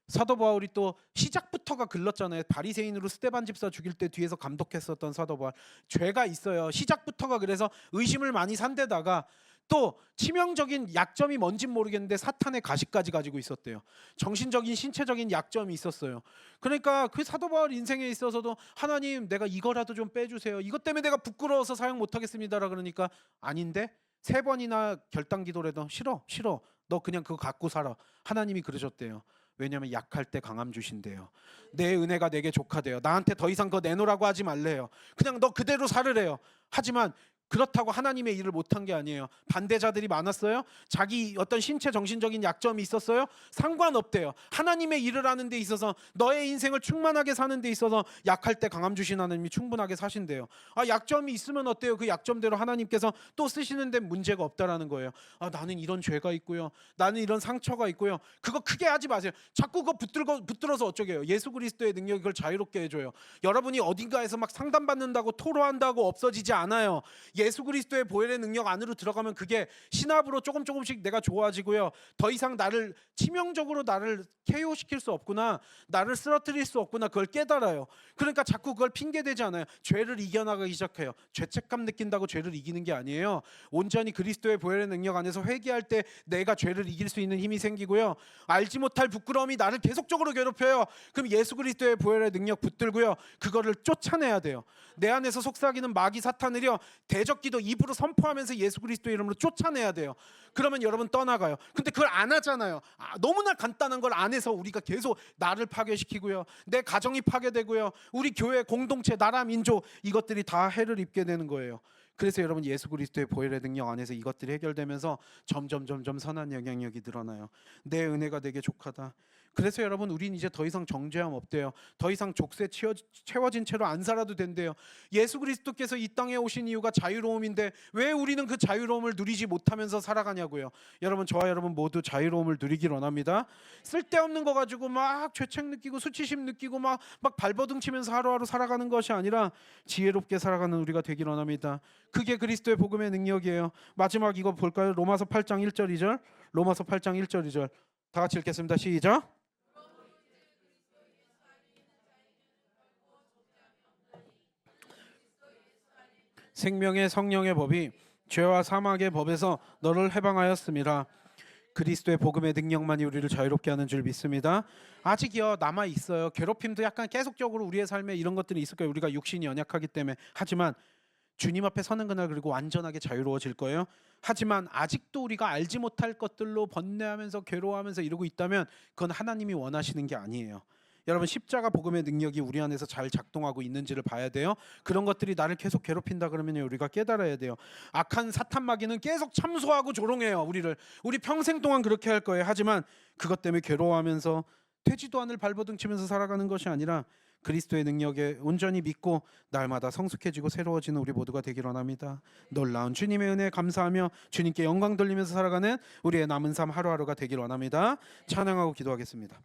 사도 바울이 또 시작부터가 글렀잖아요. 바리새인으로 스데반 집사 죽일 때 뒤에서 감독했었던 사도 바울. 죄가 있어요. 시작부터가 그래서 의심을 많이 산데다가 또 치명적인 약점이 뭔진 모르겠는데 사탄의 가시까지 가지고 있었대요. 정신적인 신체적인 약점이 있었어요. 그러니까 그 사도 바울 인생에 있어서도 하나님 내가 이거라도 좀 빼주세요. 이것 때문에 내가 부끄러워서 사용 못하겠습니다라 그러니까 아닌데 3번이나 결단 기도를 해도 싫어 너 그냥 그거 갖고 살아. 하나님이 그러셨대요. 왜냐하면 약할 때 강함 주신대요. 내 은혜가 내게 족하대요. 나한테 더 이상 그거 내놓으라고 하지 말래요. 그냥 너 그대로 살으래요. 하지만 그렇다고 하나님의 일을 못한 게 아니에요. 반대자들이 많았어요. 자기 어떤 신체 정신적인 약점이 있었어요. 상관없대요. 하나님의 일을 하는 데 있어서 너의 인생을 충만하게 사는 데 있어서 약할 때 강함 주신 하나님이 충분하게 사신대요. 약점이 있으면 어때요? 그 약점대로 하나님께서 또 쓰시는 데 문제가 없다라는 거예요. 나는 이런 죄가 있고요. 나는 이런 상처가 있고요. 그거 크게 하지 마세요. 자꾸 그거 붙들어서 어쩌게요? 예수 그리스도의 능력이 그걸 자유롭게 해줘요. 여러분이 어딘가에서 막 상담받는다고 토로한다고 없어지지 않아요. 예수 그리스도의 보혈의 능력 안으로 들어가면 그게 신압으로 조금씩 내가 좋아지고요. 더 이상 나를 치명적으로 나를 KO시킬 수 없구나. 나를 쓰러뜨릴 수 없구나. 그걸 깨달아요. 그러니까 자꾸 그걸 핑계대지 않아요. 죄를 이겨나가기 시작해요. 죄책감 느낀다고 죄를 이기는 게 아니에요. 온전히 그리스도의 보혈의 능력 안에서 회개할 때 내가 죄를 이길 수 있는 힘이 생기고요. 알지 못할 부끄러움이 나를 계속적으로 괴롭혀요. 그럼 예수 그리스도의 보혈의 능력 붙들고요. 그거를 쫓아내야 돼요. 내 안에서 속삭이는 마귀 사탄을요. 대적기도 입으로 선포하면서 예수 그리스도의 이름으로 쫓아내야 돼요. 그러면 여러분 떠나가요. 근데 그걸 안 하잖아요. 너무나 간단한 걸 안 해서 우리가 계속 나를 파괴시키고요. 내 가정이 파괴되고요. 우리 교회 공동체, 나라, 민족 이것들이 다 해를 입게 되는 거예요. 그래서 여러분 예수 그리스도의 보혈의 능력 안에서 이것들이 해결되면서 점점 선한 영향력이 늘어나요. 내 은혜가 되게 족하다. 그래서 여러분 우린 이제 더 이상 정죄함 없대요. 더 이상 족쇄 채워진 채로 안 살아도 된대요. 예수 그리스도께서 이 땅에 오신 이유가 자유로움인데 왜 우리는 그 자유로움을 누리지 못하면서 살아가냐고요. 여러분 저와 여러분 모두 자유로움을 누리길 원합니다. 쓸데없는 거 가지고 막 죄책 느끼고 수치심 느끼고 막 발버둥 치면서 하루하루 살아가는 것이 아니라 지혜롭게 살아가는 우리가 되길 원합니다. 그게 그리스도의 복음의 능력이에요. 마지막 이거 볼까요? 로마서 8장 1절 2절. 로마서 8장 1절 2절. 다 같이 읽겠습니다. 시작. 생명의 성령의 법이 죄와 사망의 법에서 너를 해방하였음이라. 그리스도의 복음의 능력만이 우리를 자유롭게 하는 줄 믿습니다. 아직이요 남아 있어요. 괴롭힘도 약간 계속적으로 우리의 삶에 이런 것들이 있을 거예요. 우리가 육신이 연약하기 때문에. 하지만 주님 앞에 서는 그날 그리고 완전하게 자유로워질 거예요. 하지만 아직도 우리가 알지 못할 것들로 번뇌하면서 괴로워하면서 이러고 있다면 그건 하나님이 원하시는 게 아니에요. 여러분 십자가 복음의 능력이 우리 안에서 잘 작동하고 있는지를 봐야 돼요. 그런 것들이 나를 계속 괴롭힌다 그러면 우리가 깨달아야 돼요. 악한 사탄 마귀는 계속 참소하고 조롱해요. 우리 평생 동안 그렇게 할 거예요. 하지만 그것 때문에 괴로워하면서 되지도 않을 발버둥 치면서 살아가는 것이 아니라 그리스도의 능력에 온전히 믿고 날마다 성숙해지고 새로워지는 우리 모두가 되길 원합니다. 놀라운 주님의 은혜에 감사하며 주님께 영광 돌리면서 살아가는 우리의 남은 삶 하루하루가 되길 원합니다. 찬양하고 기도하겠습니다.